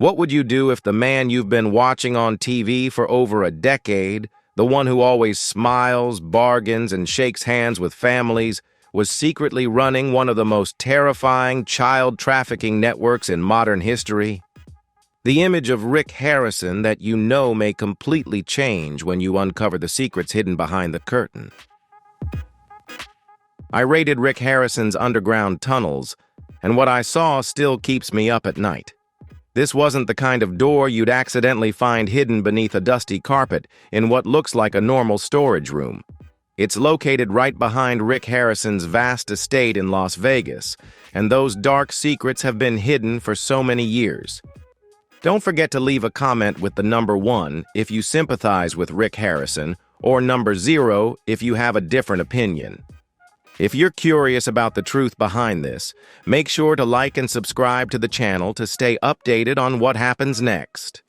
What would you do if the man you've been watching on TV for over a decade, the one who always smiles, bargains, and shakes hands with families, was secretly running one of the most terrifying child trafficking networks in modern history? The image of Rick Harrison that you know may completely change when you uncover the secrets hidden behind the curtain. I raided Rick Harrison's underground tunnels, and what I saw still keeps me up at night. This wasn't the kind of door you'd accidentally find hidden beneath a dusty carpet in what looks like a normal storage room. It's located right behind Rick Harrison's vast estate in Las Vegas, and those dark secrets have been hidden for so many years. Don't forget to leave a comment with the number 1 if you sympathize with Rick Harrison, or number 0 if you have a different opinion. If you're curious about the truth behind this, make sure to like and subscribe to the channel to stay updated on what happens next.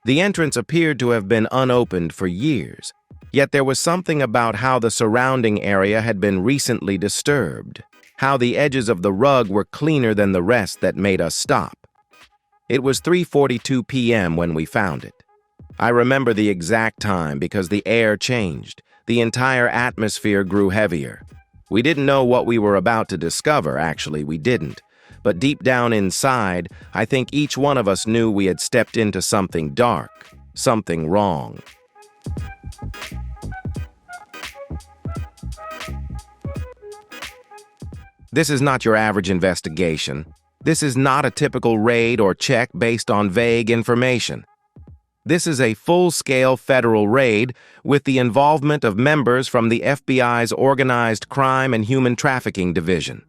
The entrance appeared to have been unopened for years, yet there was something about how the surrounding area had been recently disturbed, how the edges of the rug were cleaner than the rest that made us stop. It was 3:42 p.m. when we found it. I remember the exact time because the air changed. The entire atmosphere grew heavier. We didn't know what we were about to discover, actually, we didn't. But deep down inside, I think each one of us knew we had stepped into something dark, something wrong. This is not your average investigation. This is not a typical raid or check based on vague information. This is a full-scale federal raid with the involvement of members from the FBI's Organized Crime and Human Trafficking Division.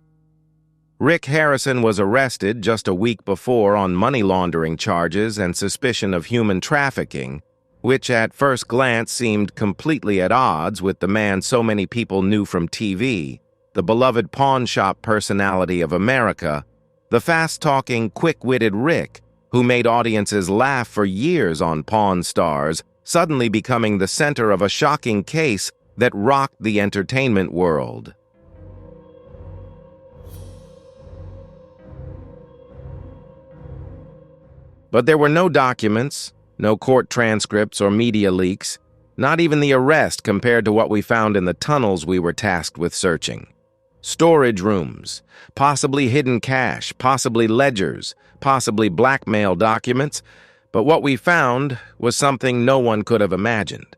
Rick Harrison was arrested just a week before on money laundering charges and suspicion of human trafficking, which at first glance seemed completely at odds with the man so many people knew from TV, the beloved pawn shop personality of America, the fast-talking, quick-witted Rick, who made audiences laugh for years on Pawn Stars, suddenly becoming the center of a shocking case that rocked the entertainment world. But there were no documents, no court transcripts or media leaks, not even the arrest compared to what we found in the tunnels we were tasked with searching. Storage rooms, possibly hidden cash, possibly ledgers, possibly blackmail documents, but what we found was something no one could have imagined.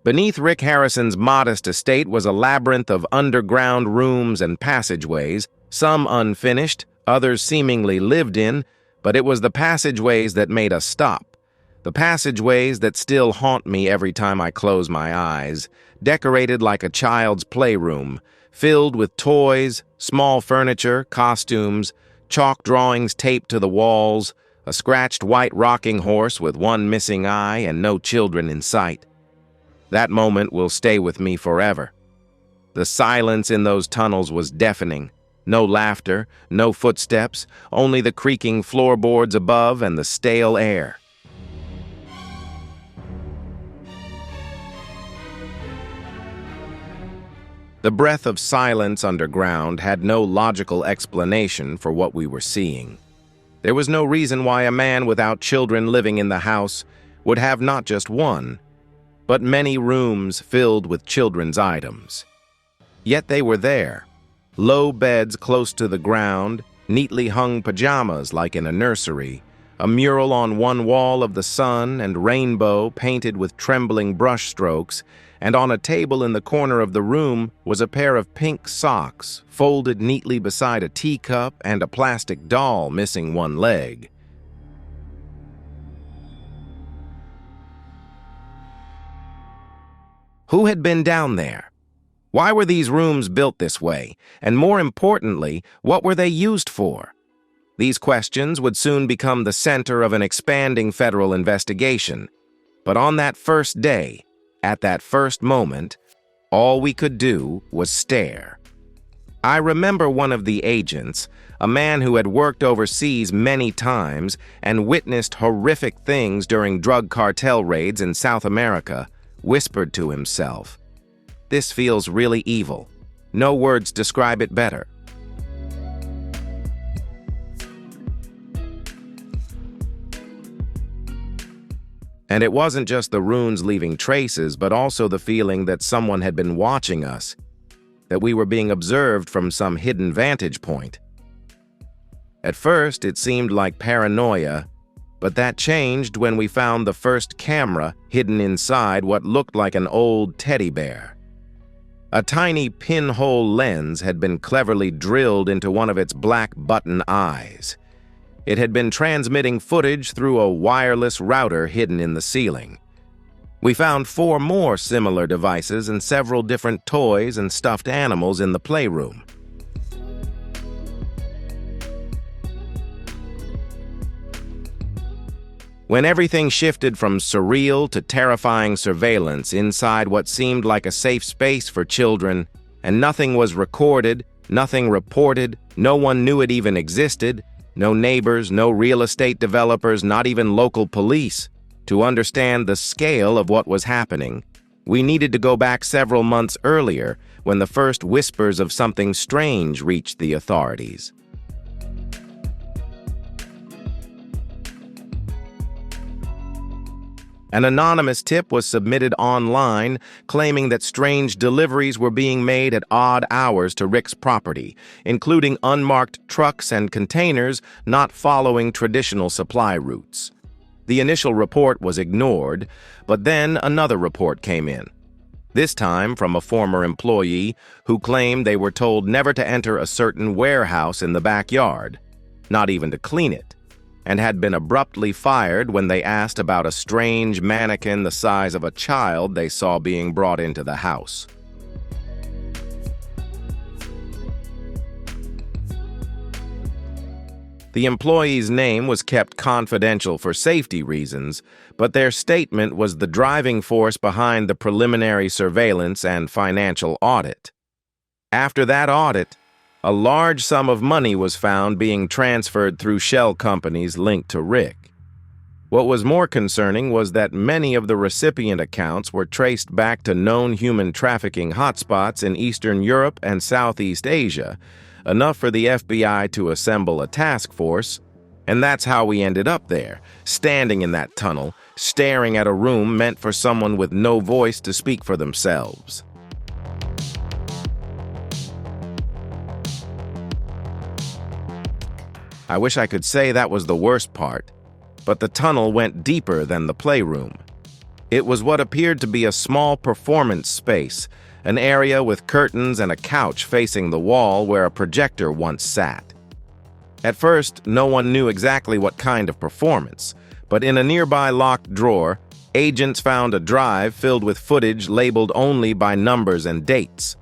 Beneath Rick Harrison's modest estate was a labyrinth of underground rooms and passageways, some unfinished, others seemingly lived in, but it was the passageways that made us stop. The passageways that still haunt me every time I close my eyes, decorated like a child's playroom, filled with toys, small furniture, costumes, chalk drawings taped to the walls, a scratched white rocking horse with one missing eye and no children in sight. That moment will stay with me forever. The silence in those tunnels was deafening. No laughter, no footsteps, only the creaking floorboards above and the stale air. The breath of silence underground had no logical explanation for what we were seeing. There was no reason why a man without children living in the house would have not just one, but many rooms filled with children's items. Yet they were there. Low beds close to the ground, neatly hung pajamas like in a nursery, a mural on one wall of the sun and rainbow painted with trembling brushstrokes, and on a table in the corner of the room was a pair of pink socks folded neatly beside a teacup and a plastic doll missing one leg. Who had been down there? Why were these rooms built this way? And more importantly, what were they used for? These questions would soon become the center of an expanding federal investigation. But on that first day, at that first moment, all we could do was stare. I remember one of the agents, a man who had worked overseas many times and witnessed horrific things during drug cartel raids in South America, whispered to himself, "This feels really evil. No words describe it better." And it wasn't just the runes leaving traces, but also the feeling that someone had been watching us, that we were being observed from some hidden vantage point. At first, it seemed like paranoia, but that changed when we found the first camera hidden inside what looked like an old teddy bear. A tiny pinhole lens had been cleverly drilled into one of its black button eyes. It had been transmitting footage through a wireless router hidden in the ceiling. We found 4 more similar devices and several different toys and stuffed animals in the playroom. When everything shifted from surreal to terrifying surveillance inside what seemed like a safe space for children, and nothing was recorded, nothing reported, no one knew it even existed, no neighbors, no real estate developers, not even local police, to understand the scale of what was happening, we needed to go back several months earlier when the first whispers of something strange reached the authorities. An anonymous tip was submitted online claiming that strange deliveries were being made at odd hours to Rick's property, including unmarked trucks and containers not following traditional supply routes. The initial report was ignored, but then another report came in. This time from a former employee who claimed they were told never to enter a certain warehouse in the backyard, not even to clean it, and had been abruptly fired when they asked about a strange mannequin the size of a child they saw being brought into the house. The employee's name was kept confidential for safety reasons, but their statement was the driving force behind the preliminary surveillance and financial audit. After that audit, a large sum of money was found being transferred through shell companies linked to Rick. What was more concerning was that many of the recipient accounts were traced back to known human trafficking hotspots in Eastern Europe and Southeast Asia, enough for the FBI to assemble a task force, and that's how we ended up there, standing in that tunnel, staring at a room meant for someone with no voice to speak for themselves. I wish I could say that was the worst part, but the tunnel went deeper than the playroom. It was what appeared to be a small performance space, an area with curtains and a couch facing the wall where a projector once sat. At first, no one knew exactly what kind of performance, but in a nearby locked drawer, agents found a drive filled with footage labeled only by numbers and dates.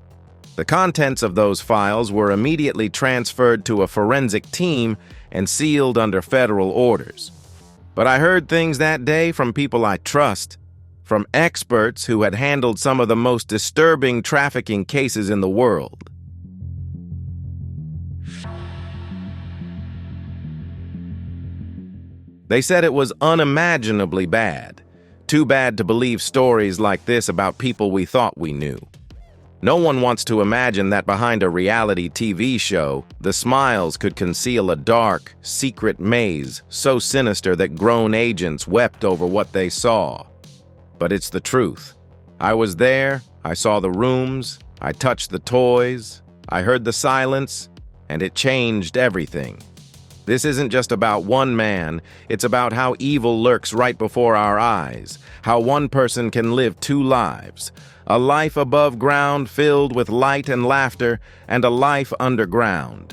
The contents of those files were immediately transferred to a forensic team and sealed under federal orders. But I heard things that day from people I trust, from experts who had handled some of the most disturbing trafficking cases in the world. They said it was unimaginably bad. Too bad to believe stories like this about people we thought we knew. No one wants to imagine that behind a reality TV show, the smiles could conceal a dark, secret maze so sinister that grown agents wept over what they saw. But it's the truth. I was there, I saw the rooms, I touched the toys, I heard the silence, and it changed everything. This isn't just about one man, it's about how evil lurks right before our eyes, how one person can live 2 lives. A life above ground filled with light and laughter, and a life underground.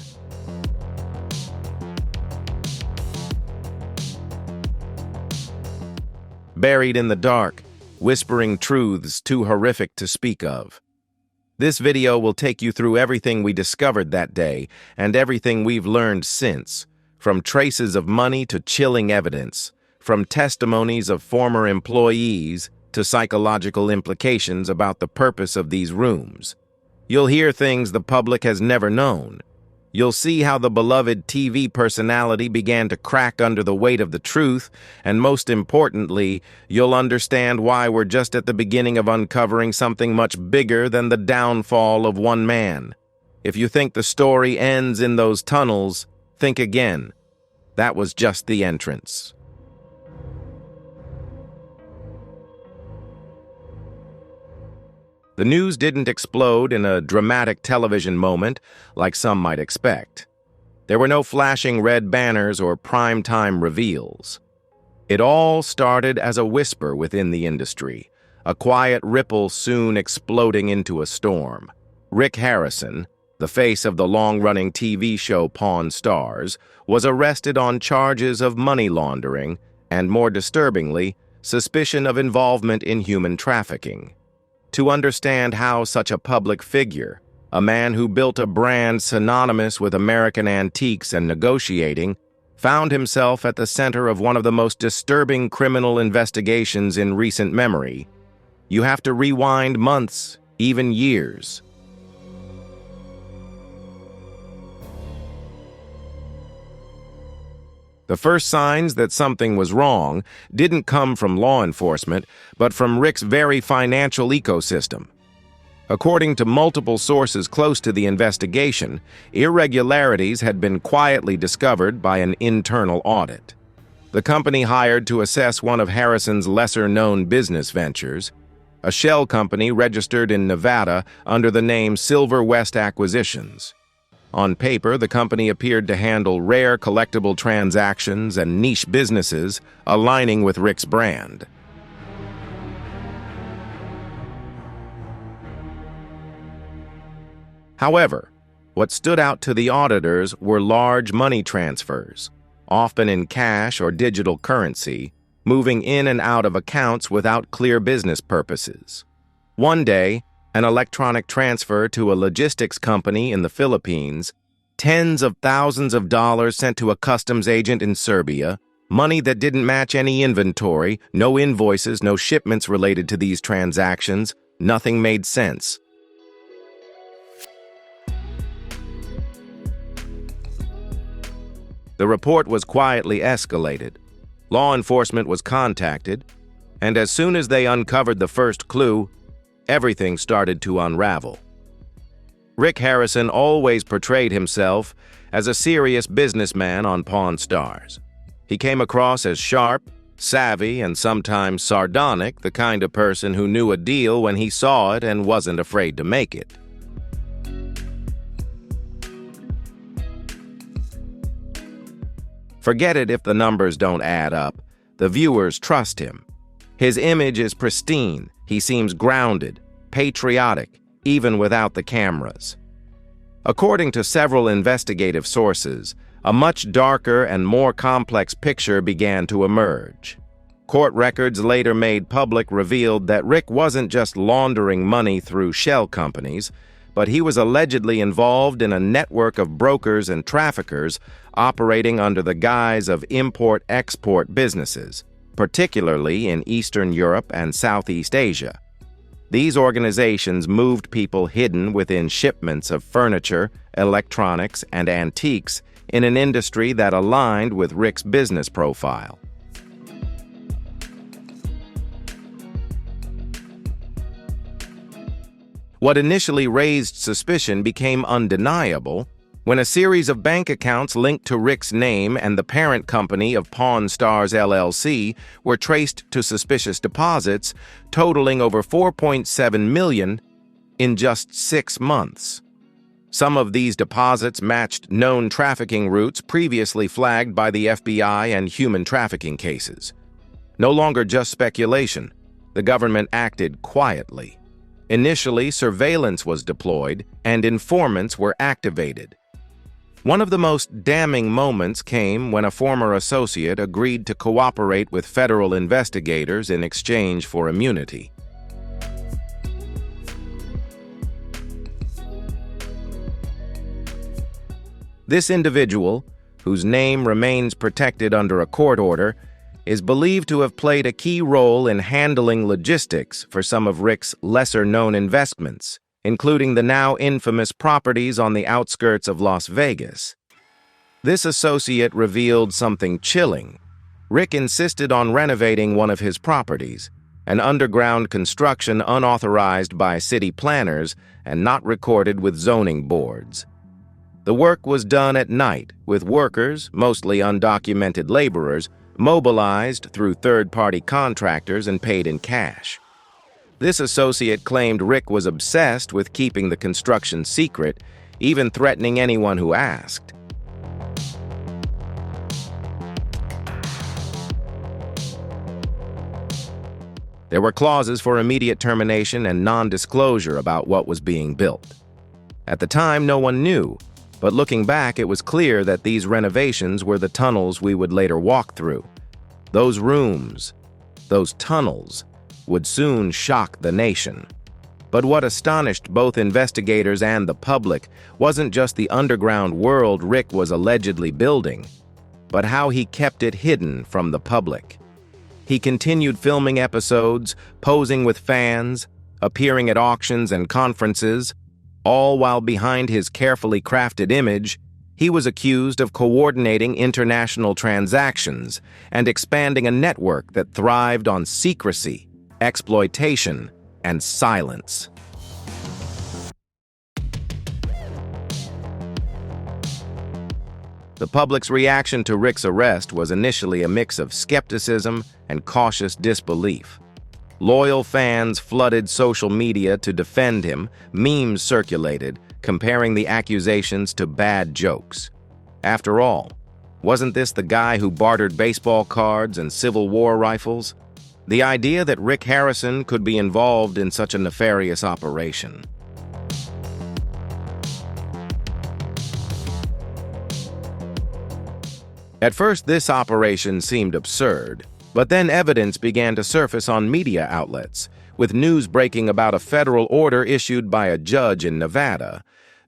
Buried in the dark, whispering truths too horrific to speak of. This video will take you through everything we discovered that day and everything we've learned since, from traces of money to chilling evidence, from testimonies of former employees to psychological implications about the purpose of these rooms. You'll hear things the public has never known. You'll see how the beloved TV personality began to crack under the weight of the truth, and most importantly, you'll understand why we're just at the beginning of uncovering something much bigger than the downfall of one man. If you think the story ends in those tunnels, think again. That was just the entrance. The news didn't explode in a dramatic television moment like some might expect. There were no flashing red banners or prime-time reveals. It all started as a whisper within the industry, a quiet ripple soon exploding into a storm. Rick Harrison, the face of the long-running TV show Pawn Stars, was arrested on charges of money laundering and, more disturbingly, suspicion of involvement in human trafficking. To understand how such a public figure, a man who built a brand synonymous with American antiques and negotiating, found himself at the center of one of the most disturbing criminal investigations in recent memory, you have to rewind months, even years. The first signs that something was wrong didn't come from law enforcement, but from Rick's very financial ecosystem. According to multiple sources close to the investigation, irregularities had been quietly discovered by an internal audit. The company hired to assess one of Harrison's lesser-known business ventures, a shell company registered in Nevada under the name Silver West Acquisitions. On paper, the company appeared to handle rare collectible transactions and niche businesses, aligning with Rick's brand. However, what stood out to the auditors were large money transfers, often in cash or digital currency, moving in and out of accounts without clear business purposes. One day, an electronic transfer to a logistics company in the Philippines, tens of thousands of dollars sent to a customs agent in Serbia, money that didn't match any inventory, no invoices, no shipments related to these transactions, nothing made sense. The report was quietly escalated. Law enforcement was contacted, and as soon as they uncovered the first clue, everything started to unravel. Rick Harrison always portrayed himself as a serious businessman on Pawn Stars. He came across as sharp, savvy, and sometimes sardonic, the kind of person who knew a deal when he saw it and wasn't afraid to make it. Forget it if the numbers don't add up. The viewers trust him. His image is pristine. He seems grounded, patriotic, even without the cameras. According to several investigative sources, a much darker and more complex picture began to emerge. Court records later made public revealed that Rick wasn't just laundering money through shell companies, but he was allegedly involved in a network of brokers and traffickers operating under the guise of import-export businesses, particularly in Eastern Europe and Southeast Asia. These organizations moved people hidden within shipments of furniture, electronics, and antiques in an industry that aligned with Rick's business profile. What initially raised suspicion became undeniable when a series of bank accounts linked to Rick's name and the parent company of Pawn Stars LLC were traced to suspicious deposits totaling over $4.7 million in just 6 months. Some of these deposits matched known trafficking routes previously flagged by the FBI and human trafficking cases. No longer just speculation, the government acted quietly. Initially, surveillance was deployed and informants were activated. One of the most damning moments came when a former associate agreed to cooperate with federal investigators in exchange for immunity. This individual, whose name remains protected under a court order, is believed to have played a key role in handling logistics for some of Rick's lesser-known investments, including the now infamous properties on the outskirts of Las Vegas. This associate revealed something chilling. Rick insisted on renovating one of his properties, an underground construction unauthorized by city planners and not recorded with zoning boards. The work was done at night, with workers, mostly undocumented laborers, mobilized through third-party contractors and paid in cash. This associate claimed Rick was obsessed with keeping the construction secret, even threatening anyone who asked. There were clauses for immediate termination and non-disclosure about what was being built. At the time, no one knew, but looking back, it was clear that these renovations were the tunnels we would later walk through. Those rooms, those tunnels, would soon shock the nation. But what astonished both investigators and the public wasn't just the underground world Rick was allegedly building, but how he kept it hidden from the public. He continued filming episodes, posing with fans, appearing at auctions and conferences, all while behind his carefully crafted image, he was accused of coordinating international transactions and expanding a network that thrived on secrecy, exploitation, and silence. The public's reaction to Rick's arrest was initially a mix of skepticism and cautious disbelief. Loyal fans flooded social media to defend him, memes circulated, comparing the accusations to bad jokes. After all, wasn't this the guy who bartered baseball cards and Civil War rifles? The idea that Rick Harrison could be involved in such a nefarious operation. At first, this operation seemed absurd, but then evidence began to surface on media outlets, with news breaking about a federal order issued by a judge in Nevada.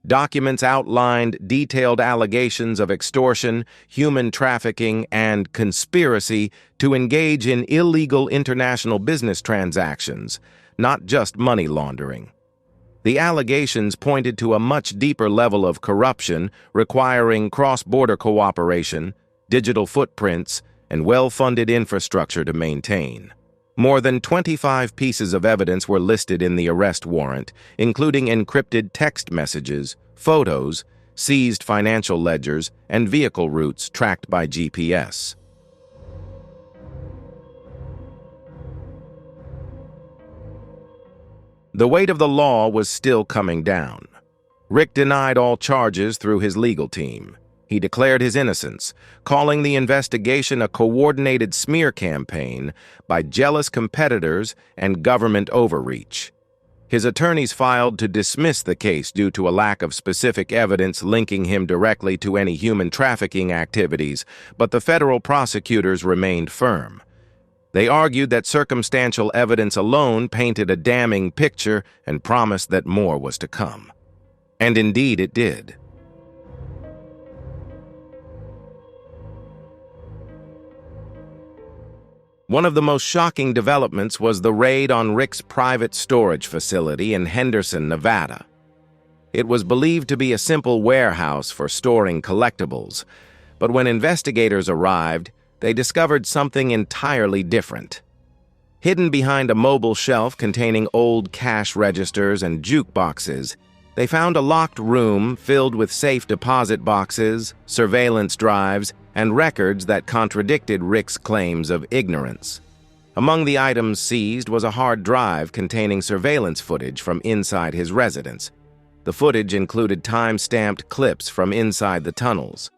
Documents outlined detailed allegations of extortion, human trafficking, and conspiracy to engage in illegal international business transactions, not just money laundering. The allegations pointed to a much deeper level of corruption requiring cross-border cooperation, digital footprints, and well-funded infrastructure to maintain. More than 25 pieces of evidence were listed in the arrest warrant, including encrypted text messages, photos, seized financial ledgers, and vehicle routes tracked by GPS. The weight of the law was still coming down. Rick denied all charges through his legal team. He declared his innocence, calling the investigation a coordinated smear campaign by jealous competitors and government overreach. His attorneys filed to dismiss the case due to a lack of specific evidence linking him directly to any human trafficking activities, but the federal prosecutors remained firm. They argued that circumstantial evidence alone painted a damning picture and promised that more was to come. And indeed it did. One of the most shocking developments was the raid on Rick's private storage facility in Henderson, Nevada. It was believed to be a simple warehouse for storing collectibles, but when investigators arrived, they discovered something entirely different. Hidden behind a mobile shelf containing old cash registers and jukeboxes, they found a locked room filled with safe deposit boxes, surveillance drives, and records that contradicted Rick's claims of ignorance. Among the items seized was a hard drive containing surveillance footage from inside his residence. The footage included time-stamped clips from inside the tunnels.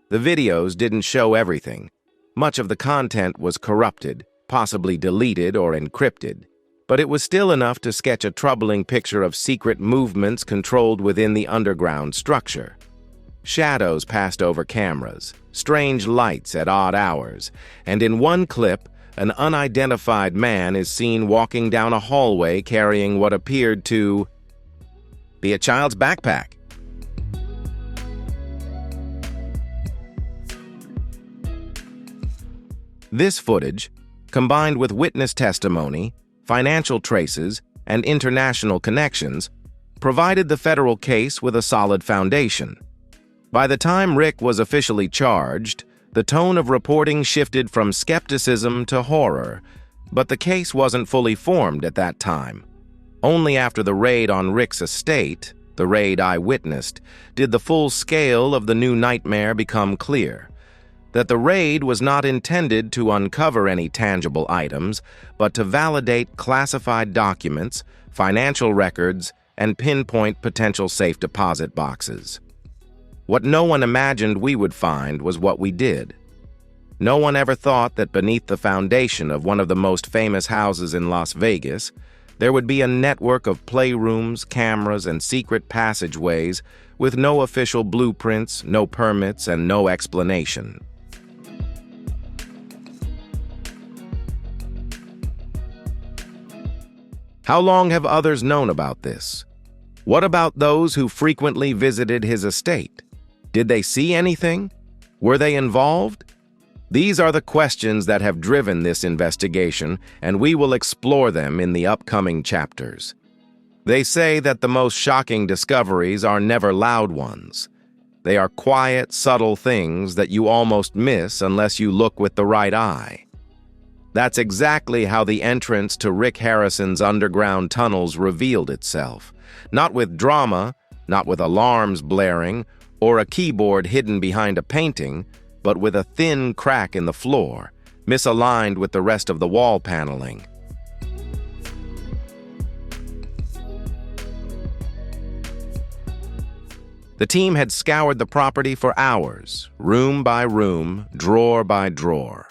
The videos didn't show everything. Much of the content was corrupted, possibly deleted or encrypted, but it was still enough to sketch a troubling picture of secret movements controlled within the underground structure. Shadows passed over cameras, strange lights at odd hours, and in one clip, an unidentified man is seen walking down a hallway carrying what appeared to be a child's backpack. This footage, combined with witness testimony, financial traces, and international connections, provided the federal case with a solid foundation. By the time Rick was officially charged, the tone of reporting shifted from skepticism to horror, but the case wasn't fully formed at that time. Only after the raid on Rick's estate, the raid I witnessed, did the full scale of the new nightmare become clear. that the raid was not intended to uncover any tangible items, but to validate classified documents, financial records, and pinpoint potential safe deposit boxes. What no one imagined we would find was what we did. No one ever thought that beneath the foundation of one of the most famous houses in Las Vegas, there would be a network of playrooms, cameras, and secret passageways with no official blueprints, no permits, and no explanation. How long have others known about this? What about those who frequently visited his estate? Did they see anything? Were they involved? These are the questions that have driven this investigation, and we will explore them in the upcoming chapters. They say that the most shocking discoveries are never loud ones. They are quiet, subtle things that you almost miss unless you look with the right eye. That's exactly how the entrance to Rick Harrison's underground tunnels revealed itself. Not with drama, not with alarms blaring, or a keyboard hidden behind a painting, but with a thin crack in the floor, misaligned with the rest of the wall paneling. The team had scoured the property for hours, room by room, drawer by drawer.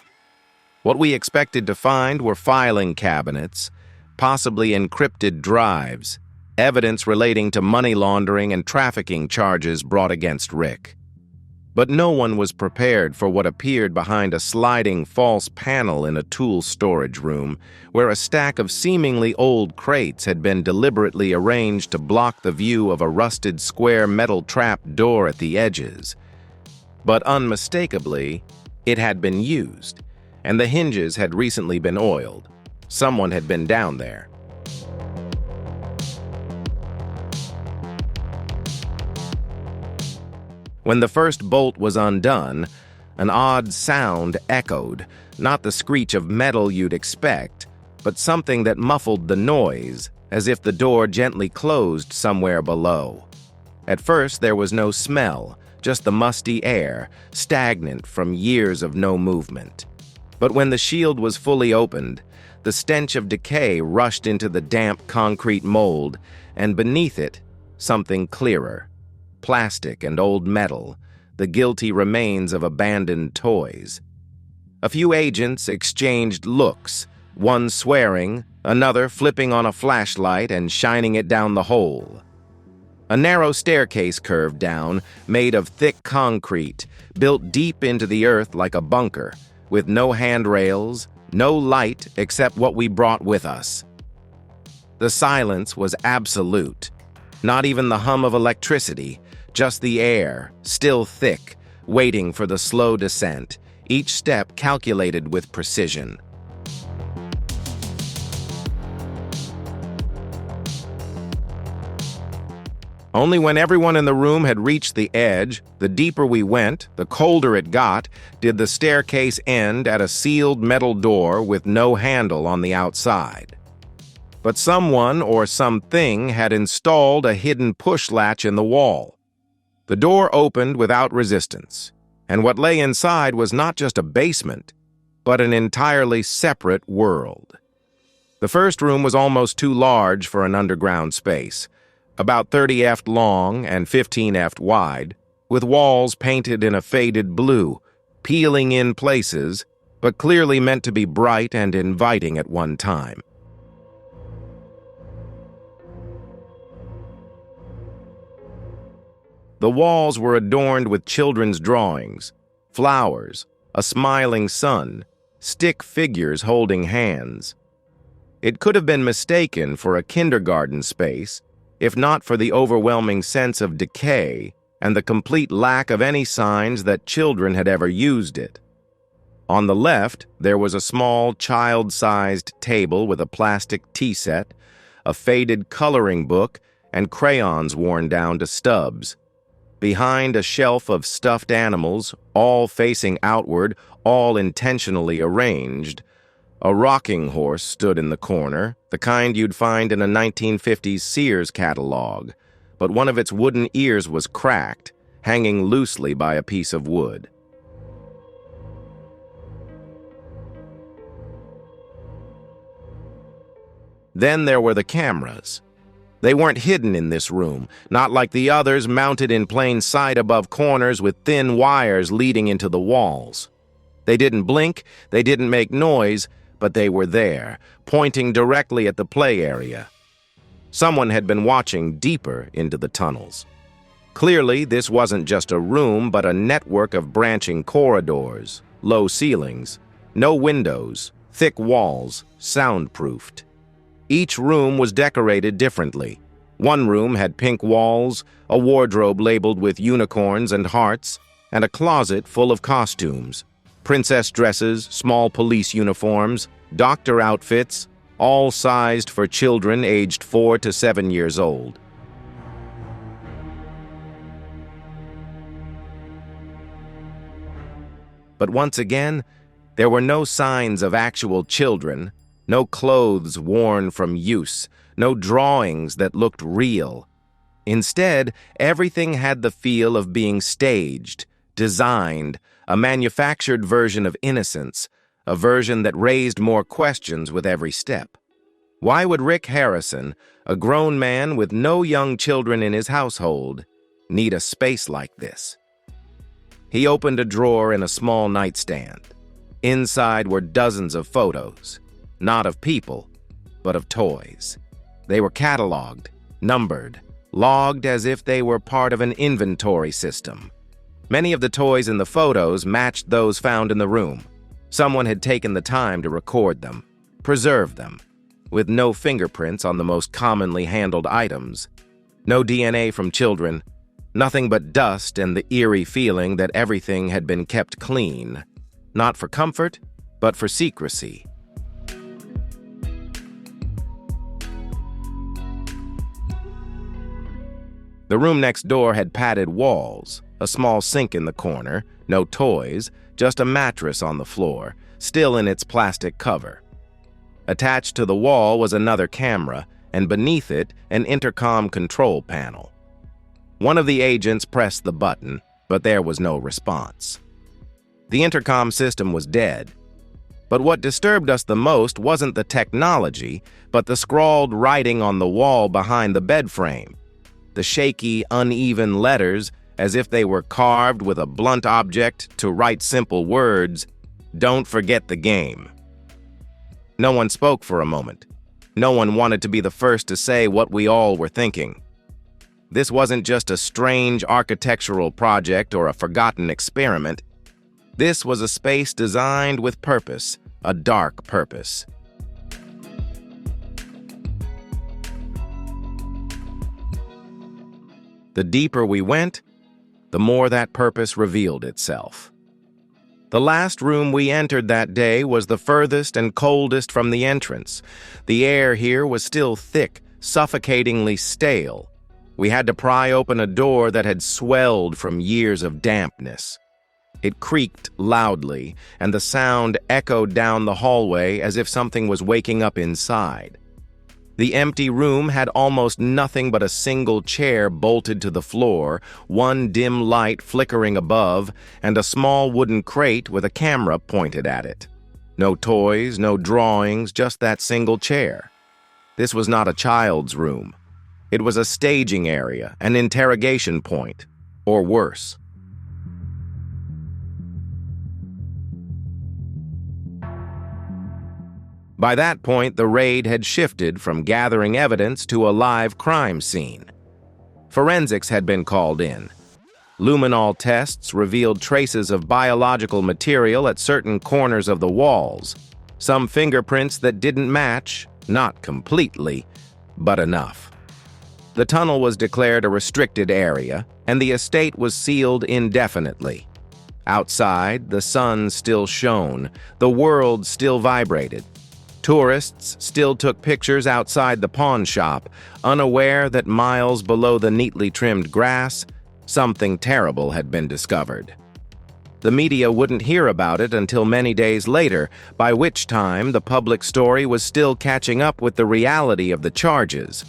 What we expected to find were filing cabinets, possibly encrypted drives, evidence relating to money laundering and trafficking charges brought against Rick. But no one was prepared for what appeared behind a sliding false panel in a tool storage room, where a stack of seemingly old crates had been deliberately arranged to block the view of a rusted square metal trap door at the edges. But unmistakably, it had been used, and the hinges had recently been oiled. Someone had been down there. When the first bolt was undone, an odd sound echoed, not the screech of metal you'd expect, but something that muffled the noise, as if the door gently closed somewhere below. At first, there was no smell, just the musty air, stagnant from years of no movement. But when the shield was fully opened, the stench of decay rushed into the damp concrete mold, and beneath it, something clearer. Plastic and old metal, the guilty remains of abandoned toys. A few agents exchanged looks, one swearing, another flipping on a flashlight and shining it down the hole. A narrow staircase curved down, made of thick concrete, built deep into the earth like a bunker, with no handrails, no light except what we brought with us. The silence was absolute. Not even the hum of electricity, just the air, still thick, waiting for the slow descent, each step calculated with precision. Only when everyone in the room had reached the edge, the deeper we went, the colder it got, did the staircase end at a sealed metal door with no handle on the outside. But someone or something had installed a hidden push latch in the wall. The door opened without resistance, and what lay inside was not just a basement, but an entirely separate world. The first room was almost too large for an underground space, about 30 ft long and 15 ft wide, with walls painted in a faded blue, peeling in places, but clearly meant to be bright and inviting at one time. The walls were adorned with children's drawings, flowers, a smiling sun, stick figures holding hands. It could have been mistaken for a kindergarten space, if not for the overwhelming sense of decay and the complete lack of any signs that children had ever used it. On the left, there was a small, child-sized table with a plastic tea set, a faded coloring book, and crayons worn down to stubs. Behind a shelf of stuffed animals, all facing outward, all intentionally arranged, a rocking horse stood in the corner, the kind you'd find in a 1950s Sears catalog, but one of its wooden ears was cracked, hanging loosely by a piece of wood. Then there were the cameras. They weren't hidden in this room, not like the others mounted in plain sight above corners with thin wires leading into the walls. They didn't blink, they didn't make noise, but they were there, pointing directly at the play area. Someone had been watching deeper into the tunnels. Clearly, this wasn't just a room, but a network of branching corridors, low ceilings, no windows, thick walls, soundproofed. Each room was decorated differently. One room had pink walls, a wardrobe labeled with unicorns and hearts, and a closet full of costumes. Princess dresses, small police uniforms, doctor outfits, all sized for children aged 4 to 7 years old. But once again, there were no signs of actual children, no clothes worn from use, no drawings that looked real. Instead, everything had the feel of being staged, designed, a manufactured version of innocence, a version that raised more questions with every step. Why would Rick Harrison, a grown man with no young children in his household, need a space like this? He opened a drawer in a small nightstand. Inside were dozens of photos, not of people, but of toys. They were cataloged, numbered, logged as if they were part of an inventory system. Many of the toys in the photos matched those found in the room. Someone had taken the time to record them, preserve them, with no fingerprints on the most commonly handled items, no DNA from children, nothing but dust and the eerie feeling that everything had been kept clean, not for comfort, but for secrecy. The room next door had padded walls, a small sink in the corner, no toys, just a mattress on the floor, still in its plastic cover. Attached to the wall was another camera, and beneath it, an intercom control panel. One of the agents pressed the button, but there was no response. The intercom system was dead. But what disturbed us the most wasn't the technology, but the scrawled writing on the wall behind the bed frame. The shaky, uneven letters, as if they were carved with a blunt object to write simple words, "Don't forget the game." No one spoke for a moment. No one wanted to be the first to say what we all were thinking. This wasn't just a strange architectural project or a forgotten experiment. This was a space designed with purpose, a dark purpose. The deeper we went, the more that purpose revealed itself. The last room we entered that day was the furthest and coldest from the entrance. The air here was still thick, suffocatingly stale. We had to pry open a door that had swelled from years of dampness. It creaked loudly, and the sound echoed down the hallway as if something was waking up inside. The empty room had almost nothing but a single chair bolted to the floor, one dim light flickering above, and a small wooden crate with a camera pointed at it. No toys, no drawings, just that single chair. This was not a child's room. It was a staging area, an interrogation point, or worse. By that point, the raid had shifted from gathering evidence to a live crime scene. Forensics had been called in. Luminol tests revealed traces of biological material at certain corners of the walls, some fingerprints that didn't match, not completely, but enough. The tunnel was declared a restricted area, and the estate was sealed indefinitely. Outside, the sun still shone, the world still vibrated. Tourists still took pictures outside the pawn shop, unaware that miles below the neatly trimmed grass, something terrible had been discovered. The media wouldn't hear about it until many days later, by which time the public story was still catching up with the reality of the charges.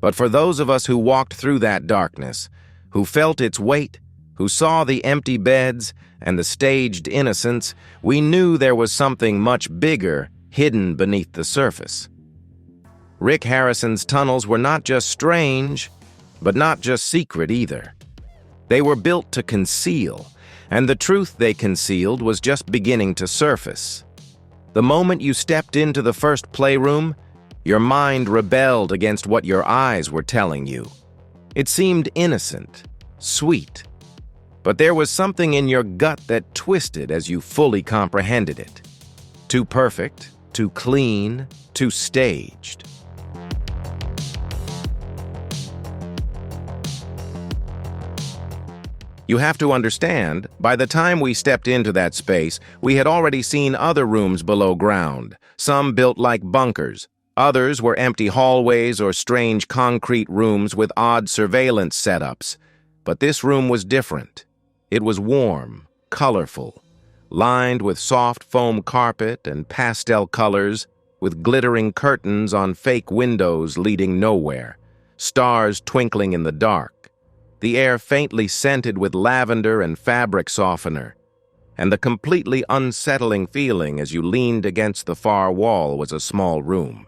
But for those of us who walked through that darkness, who felt its weight, who saw the empty beds and the staged innocence, we knew there was something much bigger hidden beneath the surface. Rick Harrison's tunnels were not just strange, but not just secret either. They were built to conceal, and the truth they concealed was just beginning to surface. The moment you stepped into the first playroom, your mind rebelled against what your eyes were telling you. It seemed innocent, sweet, but there was something in your gut that twisted as you fully comprehended it. Too perfect, too clean, too staged. You have to understand, by the time we stepped into that space, we had already seen other rooms below ground, some built like bunkers. Others were empty hallways or strange concrete rooms with odd surveillance setups. But this room was different. It was warm, colorful, lined with soft foam carpet and pastel colors, with glittering curtains on fake windows leading nowhere, stars twinkling in the dark. The air faintly scented with lavender and fabric softener, and the completely unsettling feeling as you leaned against the far wall was a small room.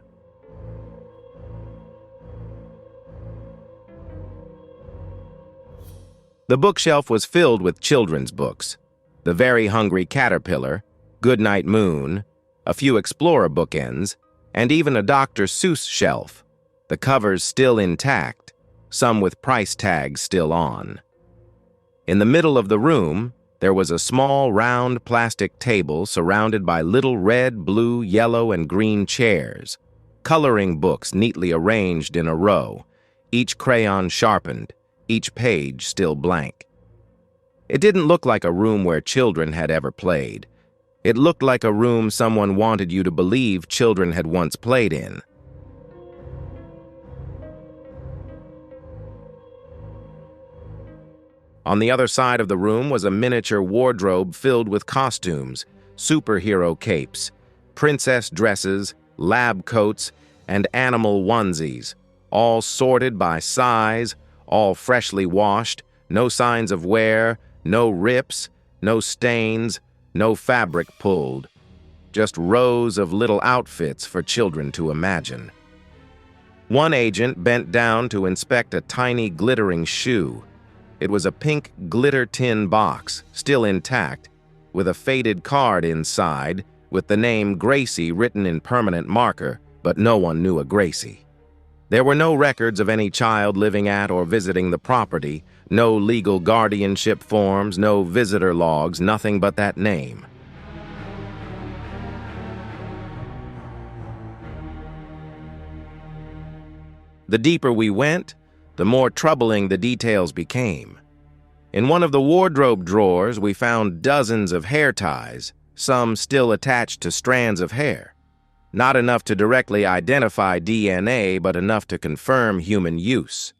The bookshelf was filled with children's books, The Very Hungry Caterpillar, Goodnight Moon, a few Explorer bookends, and even a Dr. Seuss shelf, the covers still intact, some with price tags still on. In the middle of the room, there was a small, round plastic table surrounded by little red, blue, yellow, and green chairs, coloring books neatly arranged in a row, each crayon sharpened, each page still blank. It didn't look like a room where children had ever played. It looked like a room someone wanted you to believe children had once played in. On the other side of the room was a miniature wardrobe filled with costumes, superhero capes, princess dresses, lab coats, and animal onesies, all sorted by size, all freshly washed, no signs of wear, no rips, no stains, no fabric pulled. Just rows of little outfits for children to imagine. One agent bent down to inspect a tiny glittering shoe. It was a pink glitter tin box, still intact, with a faded card inside with the name Gracie written in permanent marker, but no one knew a Gracie. There were no records of any child living at or visiting the property, no legal guardianship forms, no visitor logs, nothing but that name. The deeper we went, the more troubling the details became. In one of the wardrobe drawers, we found dozens of hair ties, some still attached to strands of hair. Not enough to directly identify DNA, but enough to confirm human use.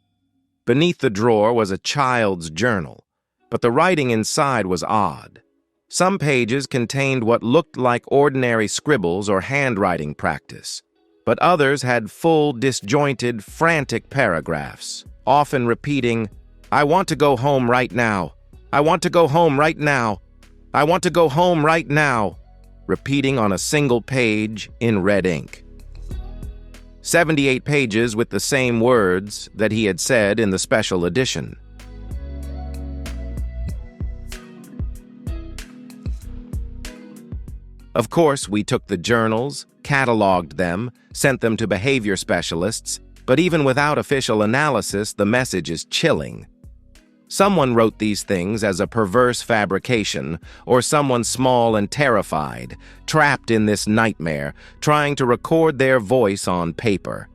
Beneath the drawer was a child's journal, but the writing inside was odd. Some pages contained what looked like ordinary scribbles or handwriting practice, but others had full, disjointed, frantic paragraphs, often repeating, "I want to go home right now. I want to go home right now. I want to go home right now," repeating on a single page in red ink. 78 pages with the same words that he had said in the special edition. Of course, we took the journals, cataloged them, sent them to behavior specialists, but even without official analysis, the message is chilling. Someone wrote these things as a perverse fabrication, or someone small and terrified, trapped in this nightmare, trying to record their voice on paper.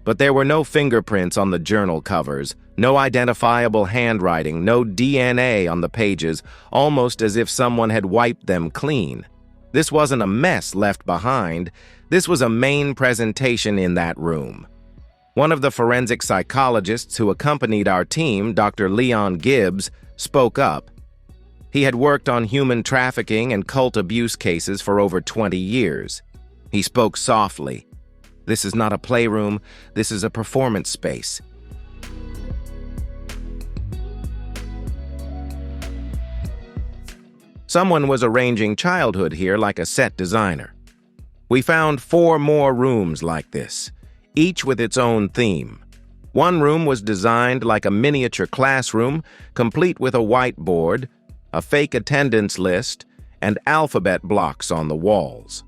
But there were no fingerprints on the journal covers, no identifiable handwriting, no DNA on the pages, almost as if someone had wiped them clean. This wasn't a mess left behind. This was a main presentation in that room. One of the forensic psychologists who accompanied our team, Dr. Leon Gibbs, spoke up. He had worked on human trafficking and cult abuse cases for over 20 years. He spoke softly. "This is not a playroom. This is a performance space." Someone was arranging childhood here like a set designer. We found 4 more rooms like this, each with its own theme. One room was designed like a miniature classroom, complete with a whiteboard, a fake attendance list, and alphabet blocks on the walls.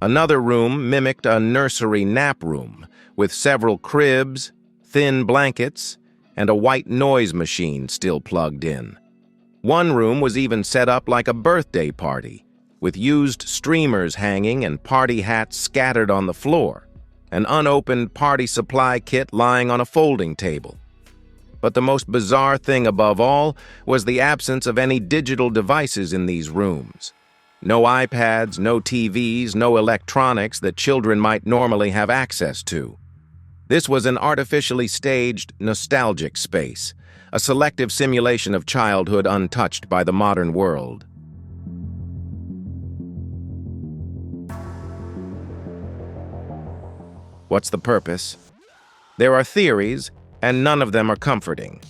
Another room mimicked a nursery nap room, with several cribs, thin blankets, and a white noise machine still plugged in. One room was even set up like a birthday party, with used streamers hanging and party hats scattered on the floor, an unopened party supply kit lying on a folding table. But the most bizarre thing above all was the absence of any digital devices in these rooms. No iPads, no TVs, no electronics that children might normally have access to. This was an artificially staged, nostalgic space, a selective simulation of childhood untouched by the modern world. What's the purpose? There are theories, and none of them are comforting.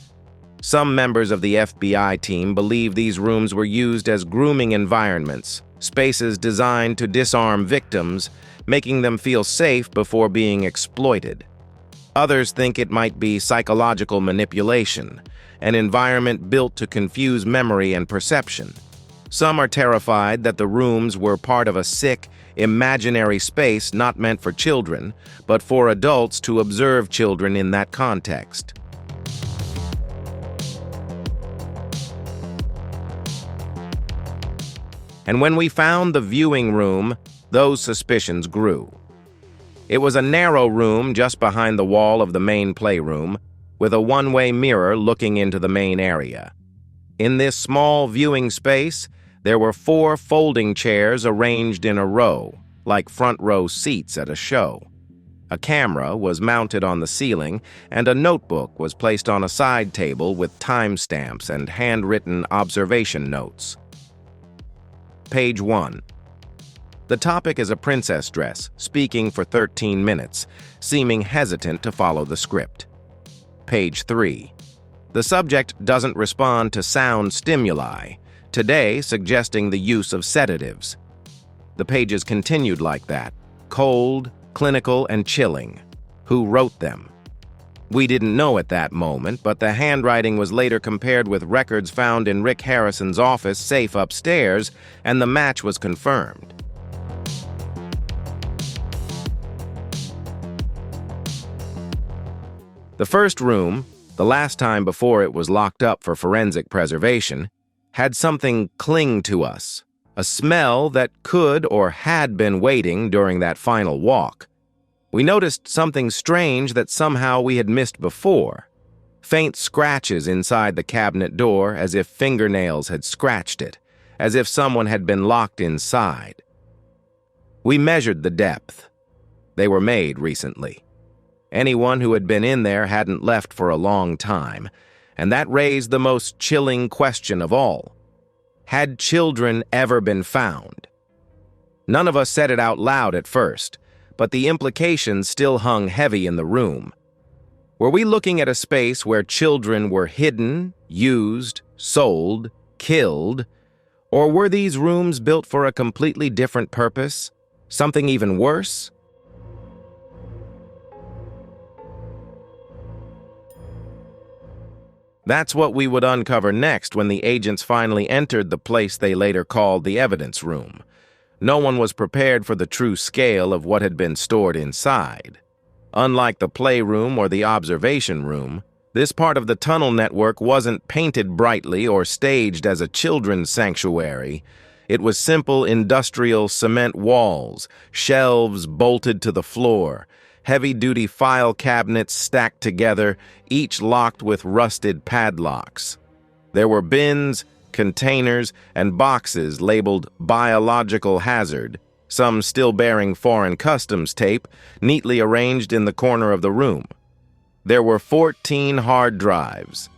Some members of the FBI team believe these rooms were used as grooming environments, spaces designed to disarm victims, making them feel safe before being exploited. Others think it might be psychological manipulation, an environment built to confuse memory and perception. Some are terrified that the rooms were part of a sick, imaginary space not meant for children, but for adults to observe children in that context. And when we found the viewing room, those suspicions grew. It was a narrow room just behind the wall of the main playroom, with a one-way mirror looking into the main area. In this small viewing space, there were 4 folding chairs arranged in a row, like front-row seats at a show. A camera was mounted on the ceiling, and a notebook was placed on a side table with timestamps and handwritten observation notes. Page 1. The topic is a princess dress, speaking for 13 minutes, seeming hesitant to follow the script. Page 3. The subject doesn't respond to sound stimuli, today suggesting the use of sedatives. The pages continued like that, cold, clinical, and chilling. Who wrote them? We didn't know at that moment, but the handwriting was later compared with records found in Rick Harrison's office safe upstairs, and the match was confirmed. The first room, the last time before it was locked up for forensic preservation, had something cling to us, a smell that could or had been waiting during that final walk. We noticed something strange that somehow we had missed before. Faint scratches inside the cabinet door as if fingernails had scratched it, as if someone had been locked inside. We measured the depth. They were made recently. Anyone who had been in there hadn't left for a long time, and that raised the most chilling question of all. Had children ever been found? None of us said it out loud at first, but the implications still hung heavy in the room. Were we looking at a space where children were hidden, used, sold, killed, or were these rooms built for a completely different purpose? Something even worse? That's what we would uncover next when the agents finally entered the place they later called the evidence room. No one was prepared for the true scale of what had been stored inside. Unlike the playroom or the observation room, this part of the tunnel network wasn't painted brightly or staged as a children's sanctuary. It was simple industrial cement walls, shelves bolted to the floor, heavy-duty file cabinets stacked together, each locked with rusted padlocks. There were bins, containers, and boxes labeled biological hazard, some still bearing foreign customs tape, neatly arranged in the corner of the room. There were 14 hard drives.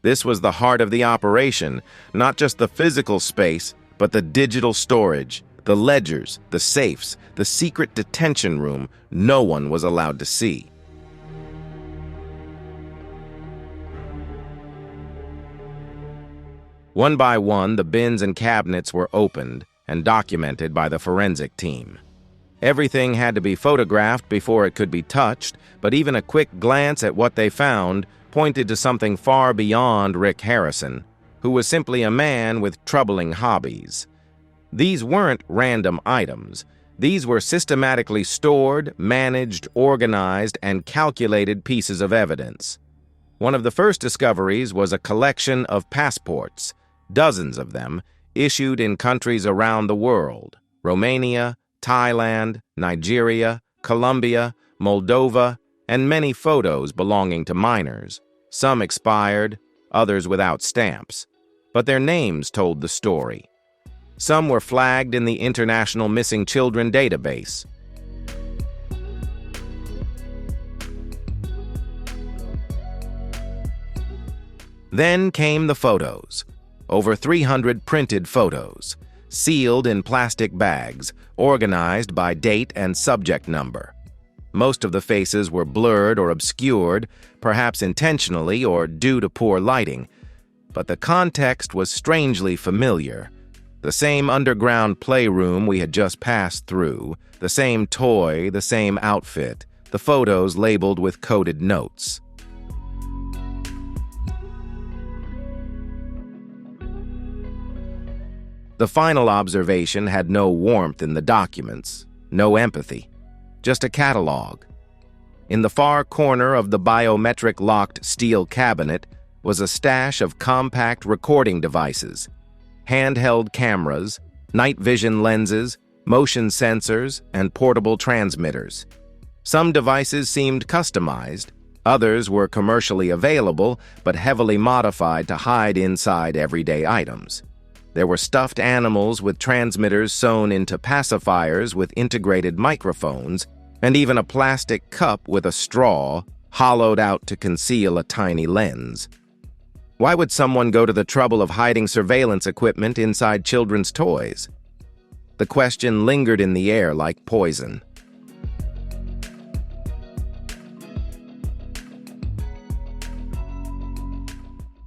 This was the heart of the operation, not just the physical space, but the digital storage, the ledgers, the safes, the secret detention room no one was allowed to see. One by one, the bins and cabinets were opened and documented by the forensic team. Everything had to be photographed before it could be touched, but even a quick glance at what they found pointed to something far beyond Rick Harrison, who was simply a man with troubling hobbies. These weren't random items. These were systematically stored, managed, organized, and calculated pieces of evidence. One of the first discoveries was a collection of passports, dozens of them, issued in countries around the world: Romania, Thailand, Nigeria, Colombia, Moldova, and many photos belonging to minors, some expired, others without stamps. But their names told the story. Some were flagged in the International Missing Children database. Then came the photos. Over 300 printed photos, sealed in plastic bags, organized by date and subject number. Most of the faces were blurred or obscured, perhaps intentionally or due to poor lighting, but the context was strangely familiar. The same underground playroom we had just passed through, the same toy, the same outfit, the photos labeled with coded notes. The final observation had no warmth in the documents, no empathy, just a catalog. In the far corner of the biometric locked steel cabinet was a stash of compact recording devices, handheld cameras, night vision lenses, motion sensors, and portable transmitters. Some devices seemed customized, others were commercially available but heavily modified to hide inside everyday items. There were stuffed animals with transmitters sewn into pacifiers with integrated microphones, and even a plastic cup with a straw hollowed out to conceal a tiny lens. Why would someone go to the trouble of hiding surveillance equipment inside children's toys? The question lingered in the air like poison.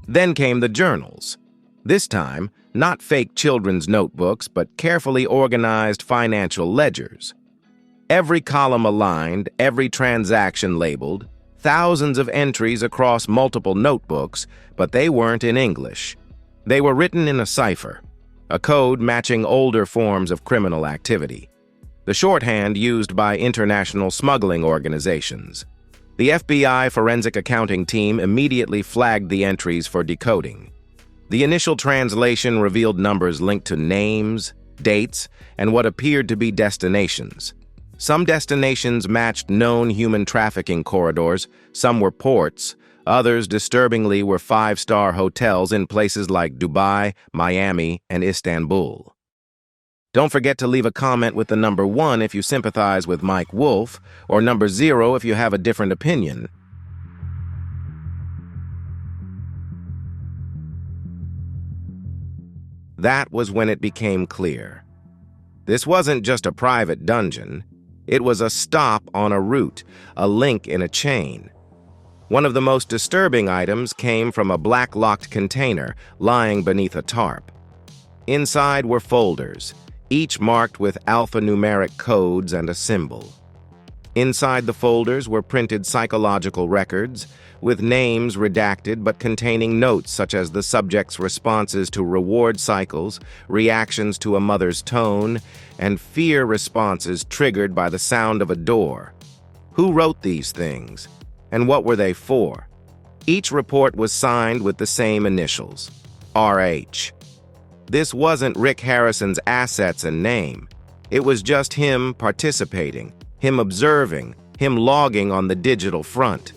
Then came the journals. This time, not fake children's notebooks, but carefully organized financial ledgers. Every column aligned, every transaction labeled, thousands of entries across multiple notebooks, but they weren't in English. They were written in a cipher, a code matching older forms of criminal activity, the shorthand used by international smuggling organizations. The FBI forensic accounting team immediately flagged the entries for decoding. The initial translation revealed numbers linked to names, dates, and what appeared to be destinations. Some destinations matched known human trafficking corridors, some were ports, others, disturbingly, were five-star hotels in places like Dubai, Miami, and Istanbul. Don't forget to leave a comment with the number 1 if you sympathize with Mike Wolf, or number 0 if you have a different opinion. That was when it became clear. This wasn't just a private dungeon. It was a stop on a route, a link in a chain. One of the most disturbing items came from a black-locked container lying beneath a tarp. Inside were folders, each marked with alphanumeric codes and a symbol. Inside the folders were printed psychological records, with names redacted but containing notes such as the subject's responses to reward cycles, reactions to a mother's tone, and fear responses triggered by the sound of a door. Who wrote these things? And what were they for? Each report was signed with the same initials, RH. This wasn't Rick Harrison's assets and name. It was just him participating, him observing, him logging on the digital front.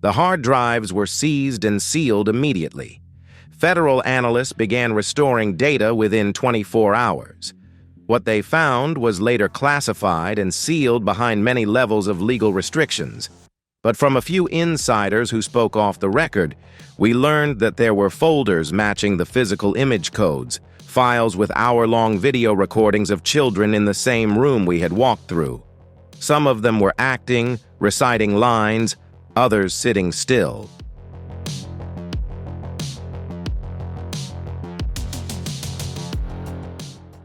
The hard drives were seized and sealed immediately. Federal analysts began restoring data within 24 hours. What they found was later classified and sealed behind many levels of legal restrictions. But from a few insiders who spoke off the record, we learned that there were folders matching the physical image codes, files with hour-long video recordings of children in the same room we had walked through. Some of them were acting, reciting lines, others sitting still.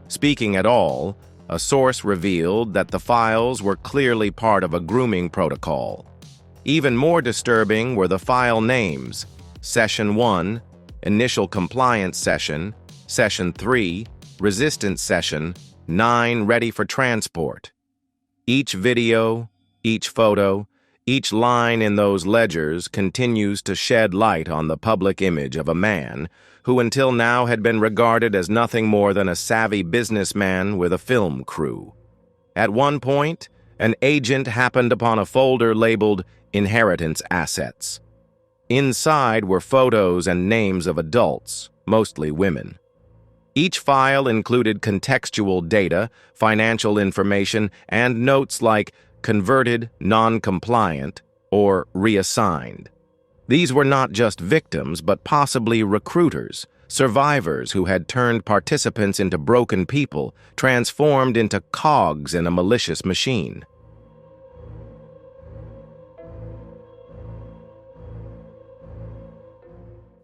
Speaking at all, a source revealed that the files were clearly part of a grooming protocol. Even more disturbing were the file names: Session 1, Initial Compliance Session, Session 3, Resistance Session, 9, Ready for Transport. Each video, each photo, each line in those ledgers continues to shed light on the public image of a man who until now had been regarded as nothing more than a savvy businessman with a film crew. At one point, an agent happened upon a folder labeled Inheritance Assets. Inside were photos and names of adults, mostly women. Each file included contextual data, financial information, and notes like converted, non-compliant, or reassigned. These were not just victims, but possibly recruiters, survivors who had turned participants into broken people, transformed into cogs in a malicious machine.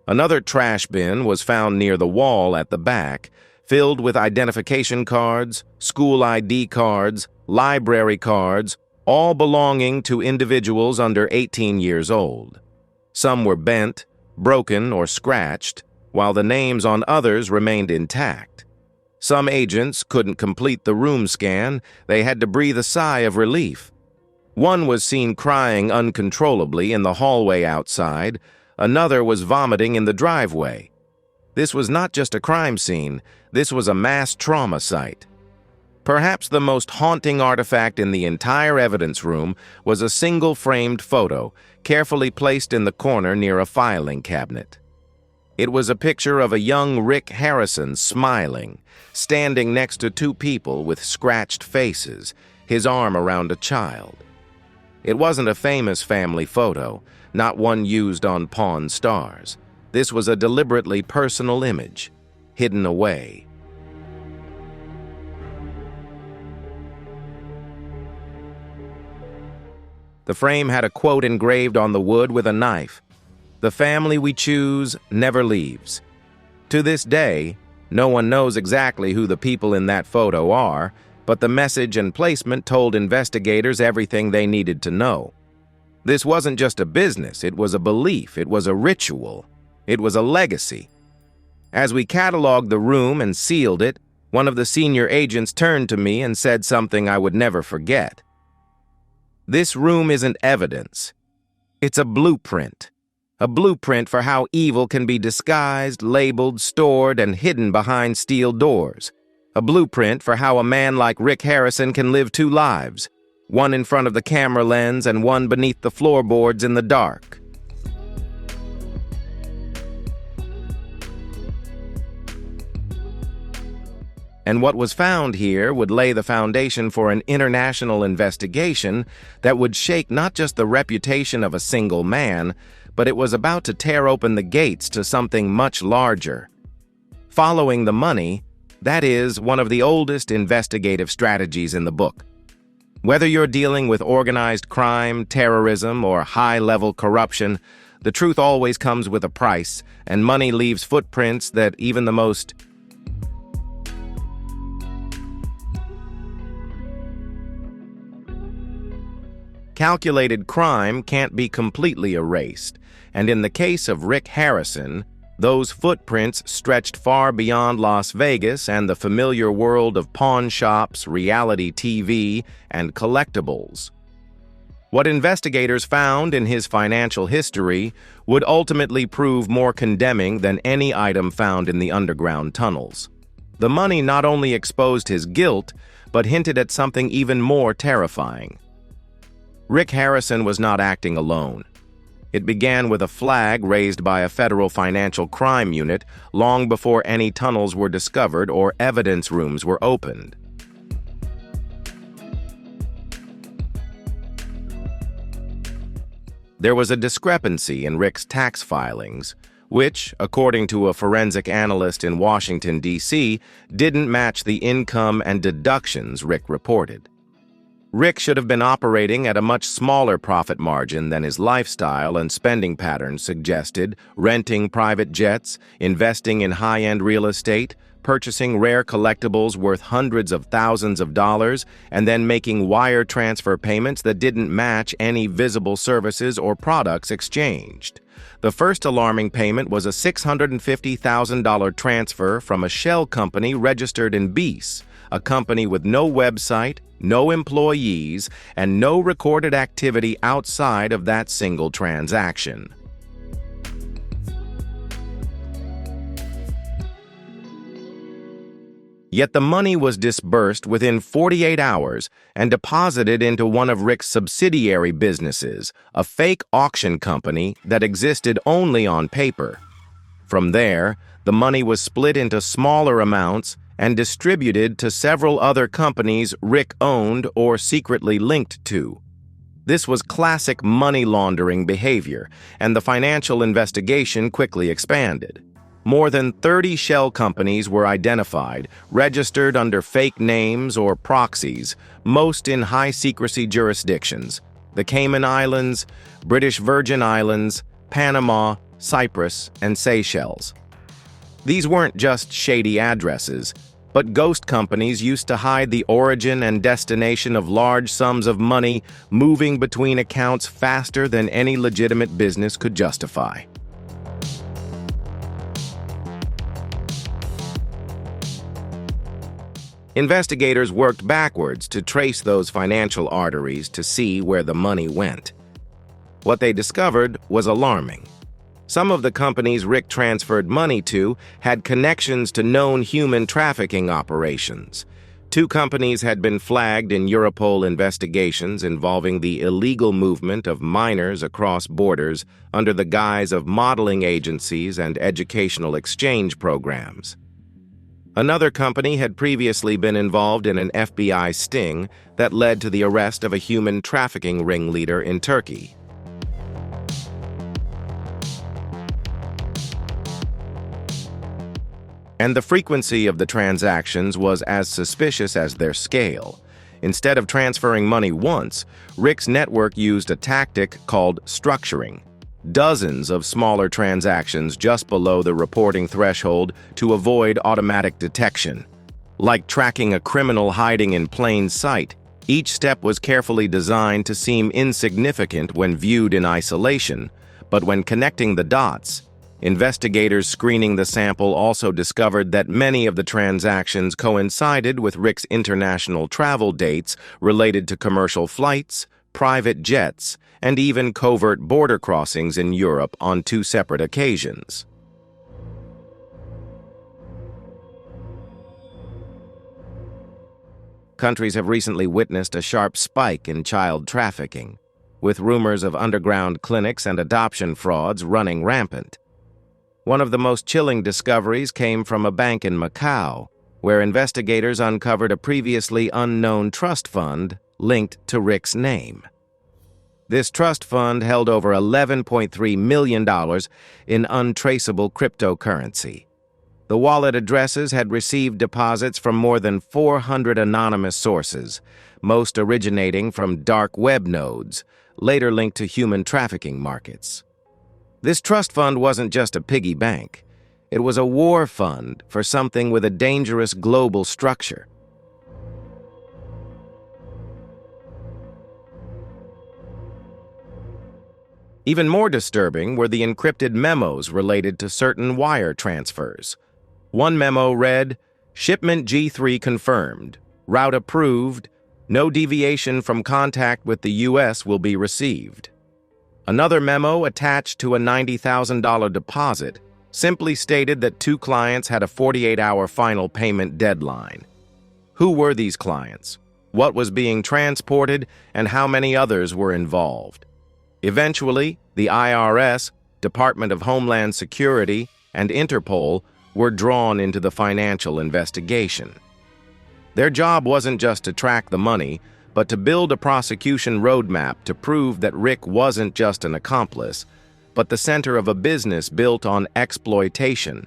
Another trash bin was found near the wall at the back, filled with identification cards, school ID cards, library cards, all belonging to individuals under 18 years old. Some were bent, broken, or scratched, while the names on others remained intact. Some agents couldn't complete the room scan. They had to breathe a sigh of relief. One was seen crying uncontrollably in the hallway outside. Another was vomiting in the driveway. This was not just a crime scene. This was a mass trauma site. Perhaps the most haunting artifact in the entire evidence room was a single framed photo, carefully placed in the corner near a filing cabinet. It was a picture of a young Rick Harrison smiling, standing next to two people with scratched faces, his arm around a child. It wasn't a famous family photo, not one used on Pawn Stars. This was a deliberately personal image, hidden away. The frame had a quote engraved on the wood with a knife: "The family we choose never leaves." To this day, no one knows exactly who the people in that photo are, but the message and placement told investigators everything they needed to know. This wasn't just a business, it was a belief, it was a ritual, it was a legacy. As we cataloged the room and sealed it, one of the senior agents turned to me and said something I would never forget. "This room isn't evidence. It's a blueprint for how evil can be disguised, labeled, stored, and hidden behind steel doors. A blueprint for how a man like Rick Harrison can live two lives, one in front of the camera lens and one beneath the floorboards in the dark." And what was found here would lay the foundation for an international investigation that would shake not just the reputation of a single man, but it was about to tear open the gates to something much larger. Following the money, that is one of the oldest investigative strategies in the book. Whether you're dealing with organized crime, terrorism, or high-level corruption, the truth always comes with a price, and money leaves footprints that even the most calculated crime can't be completely erased, and in the case of Rick Harrison, those footprints stretched far beyond Las Vegas and the familiar world of pawn shops, reality TV, and collectibles. What investigators found in his financial history would ultimately prove more condemning than any item found in the underground tunnels. The money not only exposed his guilt, but hinted at something even more terrifying. Rick Harrison was not acting alone. It began with a flag raised by a federal financial crime unit long before any tunnels were discovered or evidence rooms were opened. There was a discrepancy in Rick's tax filings, which, according to a forensic analyst in Washington, D.C., didn't match the income and deductions Rick reported. Rick should have been operating at a much smaller profit margin than his lifestyle and spending patterns suggested, renting private jets, investing in high-end real estate, purchasing rare collectibles worth hundreds of thousands of dollars, and then making wire transfer payments that didn't match any visible services or products exchanged. The first alarming payment was a $650,000 transfer from a shell company registered in Beas, a company with no website, no employees, and no recorded activity outside of that single transaction. Yet the money was disbursed within 48 hours and deposited into one of Rick's subsidiary businesses, a fake auction company that existed only on paper. From there, the money was split into smaller amounts and distributed to several other companies Rick owned or secretly linked to. This was classic money laundering behavior, and the financial investigation quickly expanded. More than 30 shell companies were identified, registered under fake names or proxies, most in high-secrecy jurisdictions: the Cayman Islands, British Virgin Islands, Panama, Cyprus, and Seychelles. These weren't just shady addresses, but ghost companies used to hide the origin and destination of large sums of money, moving between accounts faster than any legitimate business could justify. Investigators worked backwards to trace those financial arteries to see where the money went. What they discovered was alarming. Some of the companies Rick transferred money to had connections to known human trafficking operations. 2 companies had been flagged in Europol investigations involving the illegal movement of minors across borders under the guise of modeling agencies and educational exchange programs. Another company had previously been involved in an FBI sting that led to the arrest of a human trafficking ringleader in Turkey. And the frequency of the transactions was as suspicious as their scale. Instead of transferring money once, Rick's network used a tactic called structuring. Dozens of smaller transactions just below the reporting threshold to avoid automatic detection. Like tracking a criminal hiding in plain sight, each step was carefully designed to seem insignificant when viewed in isolation, but when connecting the dots, investigators screening the sample also discovered that many of the transactions coincided with Rick's international travel dates related to commercial flights, private jets, and even covert border crossings in Europe on 2 separate occasions. Countries have recently witnessed a sharp spike in child trafficking, with rumors of underground clinics and adoption frauds running rampant. One of the most chilling discoveries came from a bank in Macau, where investigators uncovered a previously unknown trust fund linked to Rick's name. This trust fund held over $11.3 million in untraceable cryptocurrency. The wallet addresses had received deposits from more than 400 anonymous sources, most originating from dark web nodes, later linked to human trafficking markets. This trust fund wasn't just a piggy bank. It was a war fund for something with a dangerous global structure. Even more disturbing were the encrypted memos related to certain wire transfers. One memo read, "Shipment G3 confirmed. Route approved. No deviation from contact with the U.S. will be received." Another memo attached to a $90,000 deposit simply stated that 2 clients had a 48-hour final payment deadline. Who were these clients? What was being transported, and how many others were involved? Eventually, the IRS, Department of Homeland Security, and Interpol were drawn into the financial investigation. Their job wasn't just to track the money, but to build a prosecution roadmap to prove that Rick wasn't just an accomplice, but the center of a business built on exploitation.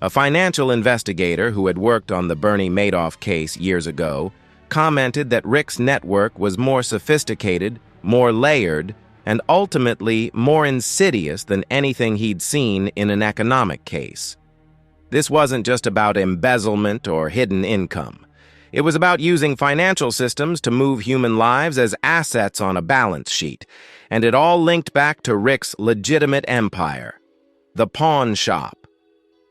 A financial investigator who had worked on the Bernie Madoff case years ago commented that Rick's network was more sophisticated, more layered, and ultimately more insidious than anything he'd seen in an economic case. This wasn't just about embezzlement or hidden income. It was about using financial systems to move human lives as assets on a balance sheet, and it all linked back to Rick's legitimate empire, the pawn shop.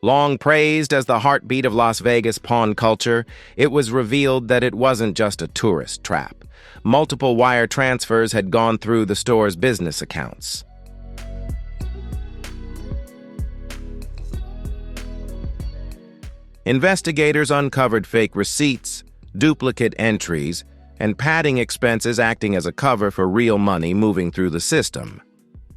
Long praised as the heartbeat of Las Vegas pawn culture, it was revealed that it wasn't just a tourist trap. Multiple wire transfers had gone through the store's business accounts. Investigators uncovered fake receipts, duplicate entries, and padding expenses acting as a cover for real money moving through the system.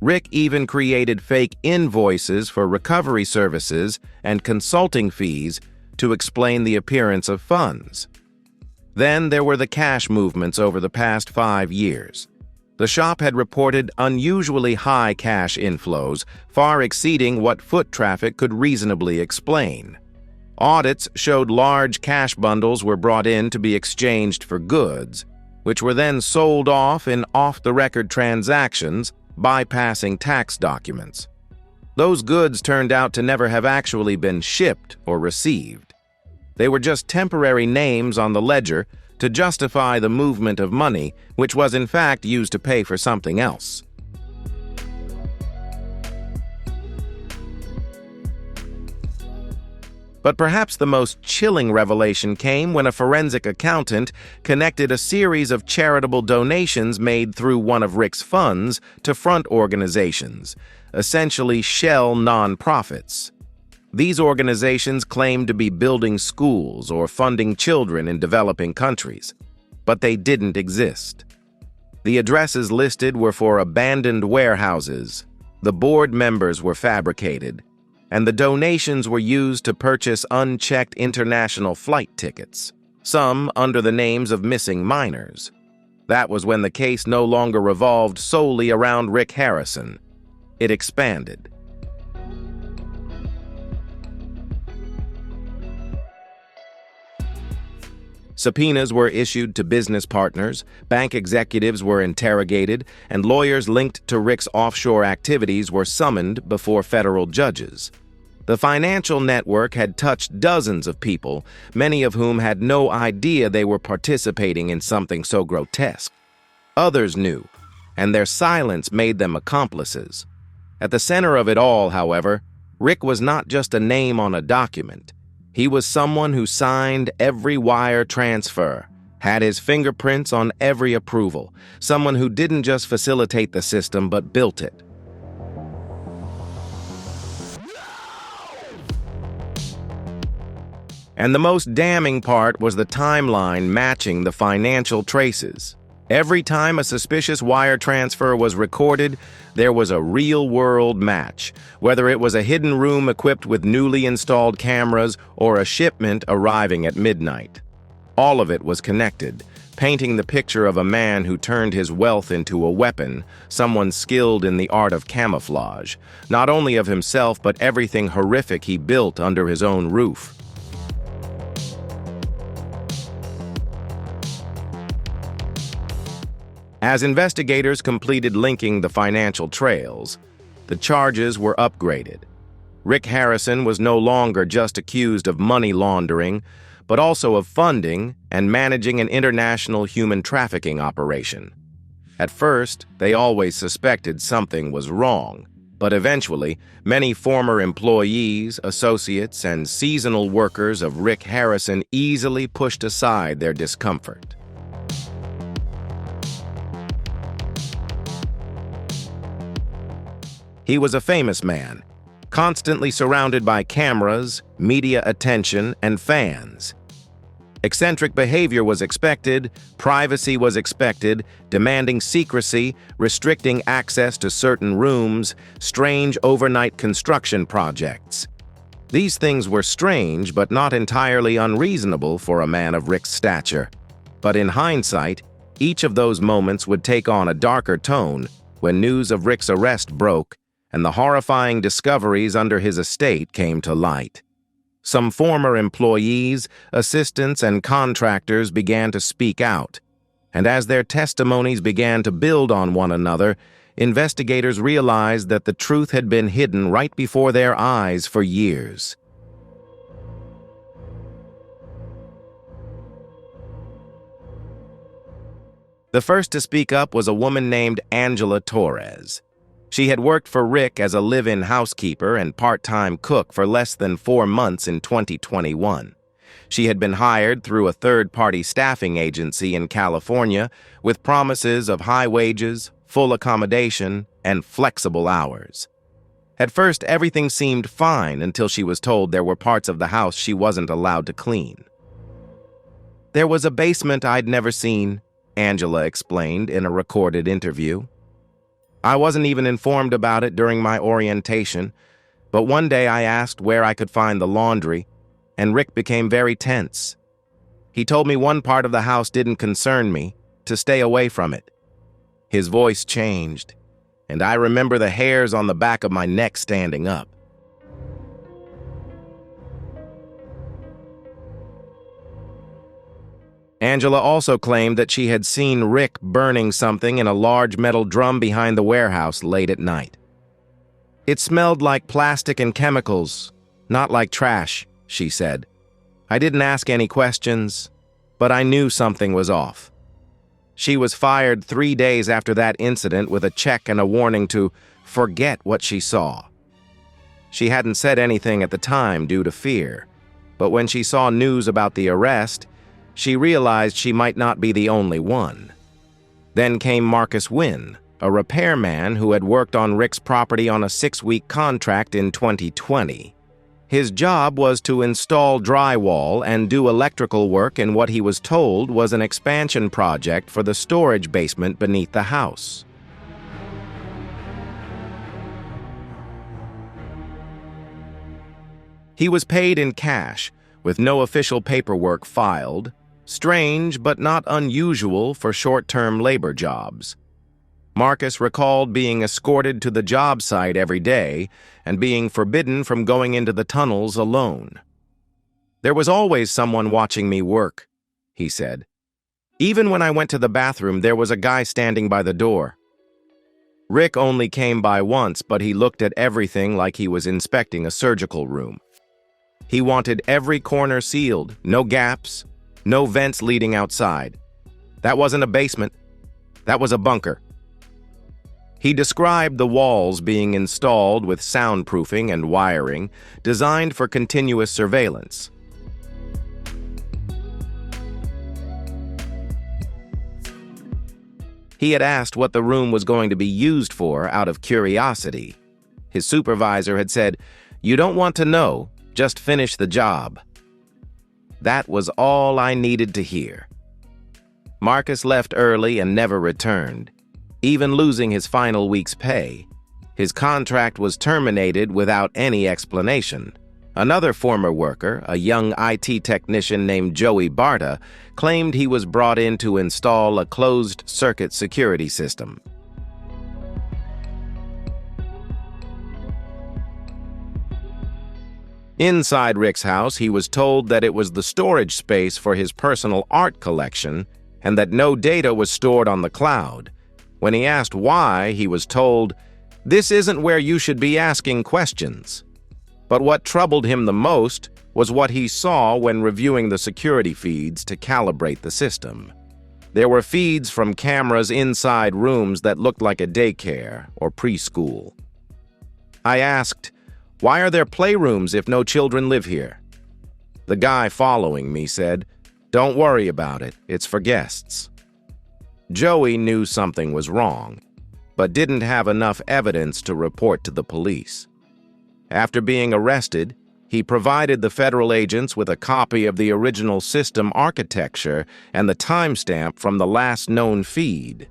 Rick even created fake invoices for recovery services and consulting fees to explain the appearance of funds. Then there were the cash movements over the past 5 years. The shop had reported unusually high cash inflows, far exceeding what foot traffic could reasonably explain. Audits showed large cash bundles were brought in to be exchanged for goods, which were then sold off in off-the-record transactions, bypassing tax documents. Those goods turned out to never have actually been shipped or received. They were just temporary names on the ledger to justify the movement of money, which was in fact used to pay for something else. But perhaps the most chilling revelation came when a forensic accountant connected a series of charitable donations made through one of Rick's funds to front organizations, essentially shell nonprofits. These organizations claimed to be building schools or funding children in developing countries, but they didn't exist. The addresses listed were for abandoned warehouses, the board members were fabricated, and the donations were used to purchase unchecked international flight tickets, some under the names of missing minors. That was when the case no longer revolved solely around Rick Harrison. It expanded. Subpoenas were issued to business partners, bank executives were interrogated, and lawyers linked to Rick's offshore activities were summoned before federal judges. The financial network had touched dozens of people, many of whom had no idea they were participating in something so grotesque. Others knew, and their silence made them accomplices. At the center of it all, however, Rick was not just a name on a document. He was someone who signed every wire transfer, had his fingerprints on every approval, someone who didn't just facilitate the system but built it. And the most damning part was the timeline matching the financial traces. Every time a suspicious wire transfer was recorded, there was a real-world match, whether it was a hidden room equipped with newly installed cameras or a shipment arriving at midnight. All of it was connected, painting the picture of a man who turned his wealth into a weapon, someone skilled in the art of camouflage, not only of himself but everything horrific he built under his own roof. As investigators completed linking the financial trails, the charges were upgraded. Rick Harrison was no longer just accused of money laundering, but also of funding and managing an international human trafficking operation. At first, they always suspected something was wrong, but eventually, many former employees, associates, and seasonal workers of Rick Harrison easily pushed aside their discomfort. He was a famous man, constantly surrounded by cameras, media attention, and fans. Eccentric behavior was expected, privacy was expected, demanding secrecy, restricting access to certain rooms, strange overnight construction projects. These things were strange but not entirely unreasonable for a man of Rick's stature. But in hindsight, each of those moments would take on a darker tone when news of Rick's arrest broke and the horrifying discoveries under his estate came to light. Some former employees, assistants, and contractors began to speak out, and as their testimonies began to build on one another, investigators realized that the truth had been hidden right before their eyes for years. The first to speak up was a woman named Angela Torres. She had worked for Rick as a live-in housekeeper and part-time cook for less than 4 months in 2021. She had been hired through a third-party staffing agency in California with promises of high wages, full accommodation, and flexible hours. At first, everything seemed fine until she was told there were parts of the house she wasn't allowed to clean. "There was a basement I'd never seen," Angela explained in a recorded interview. "I wasn't even informed about it during my orientation, but one day I asked where I could find the laundry, and Rick became very tense. He told me one part of the house didn't concern me, to stay away from it. His voice changed, and I remember the hairs on the back of my neck standing up." Angela also claimed that she had seen Rick burning something in a large metal drum behind the warehouse late at night. "It smelled like plastic and chemicals, not like trash," she said. "I didn't ask any questions, but I knew something was off." She was fired 3 days after that incident with a check and a warning to forget what she saw. She hadn't said anything at the time due to fear, but when she saw news about the arrest, she realized she might not be the only one. Then came Marcus Wynn, a repairman who had worked on Rick's property on a 6-week contract in 2020. His job was to install drywall and do electrical work in what he was told was an expansion project for the storage basement beneath the house. He was paid in cash, with no official paperwork filed. Strange but not unusual for short-term labor jobs. Marcus recalled being escorted to the job site every day and being forbidden from going into the tunnels alone. "There was always someone watching me work," he said. "Even when I went to the bathroom, there was a guy standing by the door. Rick only came by once, but he looked at everything like he was inspecting a surgical room. He wanted every corner sealed, no gaps, no vents leading outside. That wasn't a basement. That was a bunker." He described the walls being installed with soundproofing and wiring designed for continuous surveillance. He had asked what the room was going to be used for out of curiosity. His supervisor had said, "You don't want to know, just finish the job." That was all I needed to hear. Marcus left early and never returned, even losing his final week's pay. His contract was terminated without any explanation. Another former worker, a young IT technician named Joey Barta, claimed he was brought in to install a closed-circuit security system. Inside Rick's house, he was told that it was the storage space for his personal art collection and that no data was stored on the cloud. When he asked why, he was told, "This isn't where you should be asking questions." But what troubled him the most was what he saw when reviewing the security feeds to calibrate the system. There were feeds from cameras inside rooms that looked like a daycare or preschool. I asked, "Why are there playrooms if no children live here?" The guy following me said, "Don't worry about it, it's for guests." Joey knew something was wrong, but didn't have enough evidence to report to the police. After being arrested, he provided the federal agents with a copy of the original system architecture and the timestamp from the last known feed.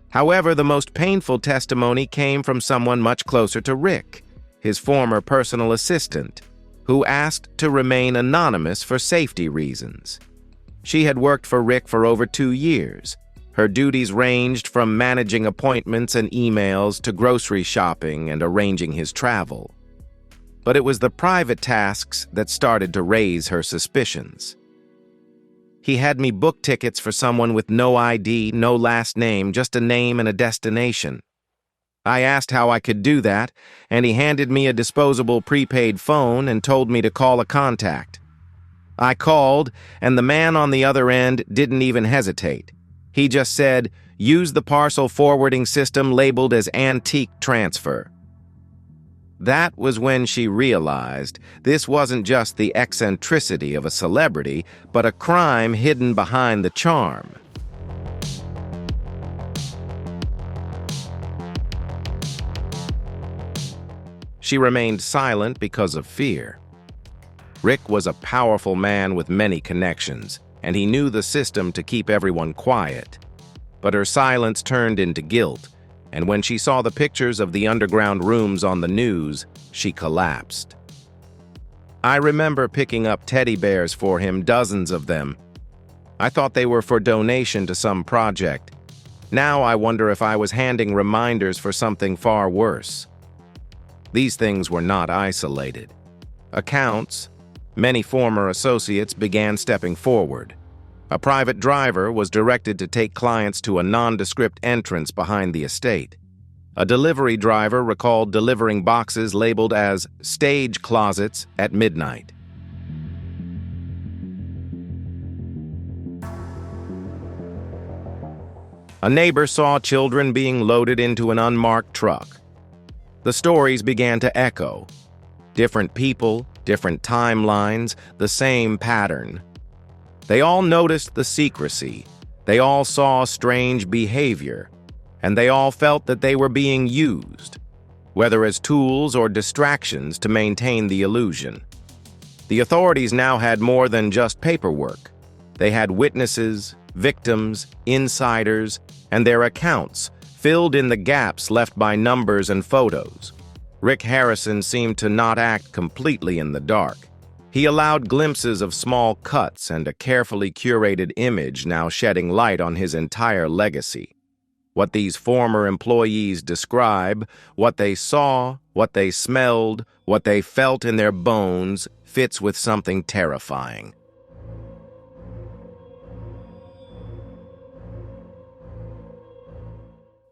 However, the most painful testimony came from someone much closer to Rick, his former personal assistant, who asked to remain anonymous for safety reasons. She had worked for Rick for over 2 years, Her duties ranged from managing appointments and emails to grocery shopping and arranging his travel. But it was the private tasks that started to raise her suspicions. He had me book tickets for someone with no ID, no last name, just a name and a destination. I asked how I could do that, and he handed me a disposable prepaid phone and told me to call a contact. I called, and the man on the other end didn't even hesitate. He just said, "Use the parcel forwarding system labeled as antique transfer." That was when she realized this wasn't just the eccentricity of a celebrity, but a crime hidden behind the charm. She remained silent because of fear. Rick was a powerful man with many connections, and he knew the system to keep everyone quiet. But her silence turned into guilt, and when she saw the pictures of the underground rooms on the news, she collapsed. I remember picking up teddy bears for him, dozens of them. I thought they were for donation to some project. Now I wonder if I was handing reminders for something far worse. These things were not isolated. Accounts, many former associates began stepping forward. A private driver was directed to take clients to a nondescript entrance behind the estate. A delivery driver recalled delivering boxes labeled as stage closets at midnight. A neighbor saw children being loaded into an unmarked truck. The stories began to echo. Different people, different timelines, the same pattern. They all noticed the secrecy. They all saw strange behavior. And they all felt that they were being used, whether as tools or distractions to maintain the illusion. The authorities now had more than just paperwork. They had witnesses, victims, insiders, and their accounts filled in the gaps left by numbers and photos. Rick Harrison seemed to not act completely in the dark. He allowed glimpses of small cuts and a carefully curated image now shedding light on his entire legacy. What these former employees describe, what they saw, what they smelled, what they felt in their bones, fits with something terrifying.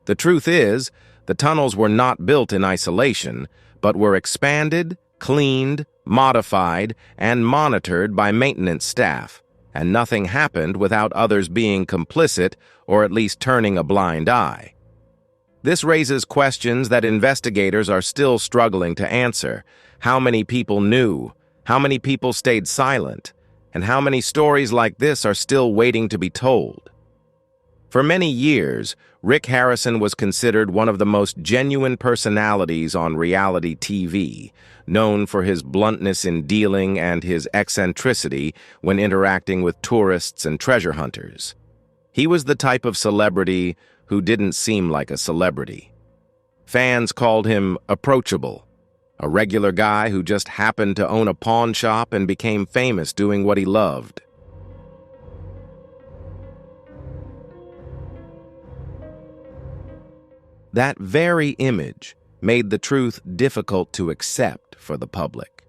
The truth is, the tunnels were not built in isolation, but were expanded, cleaned, modified, and monitored by maintenance staff, and nothing happened without others being complicit or at least turning a blind eye. This raises questions that investigators are still struggling to answer. How many people knew? How many people stayed silent? And how many stories like this are still waiting to be told? For many years, Rick Harrison was considered one of the most genuine personalities on reality TV, known for his bluntness in dealing and his eccentricity when interacting with tourists and treasure hunters. He was the type of celebrity who didn't seem like a celebrity. Fans called him approachable, a regular guy who just happened to own a pawn shop and became famous doing what he loved. That very image made the truth difficult to accept for the public.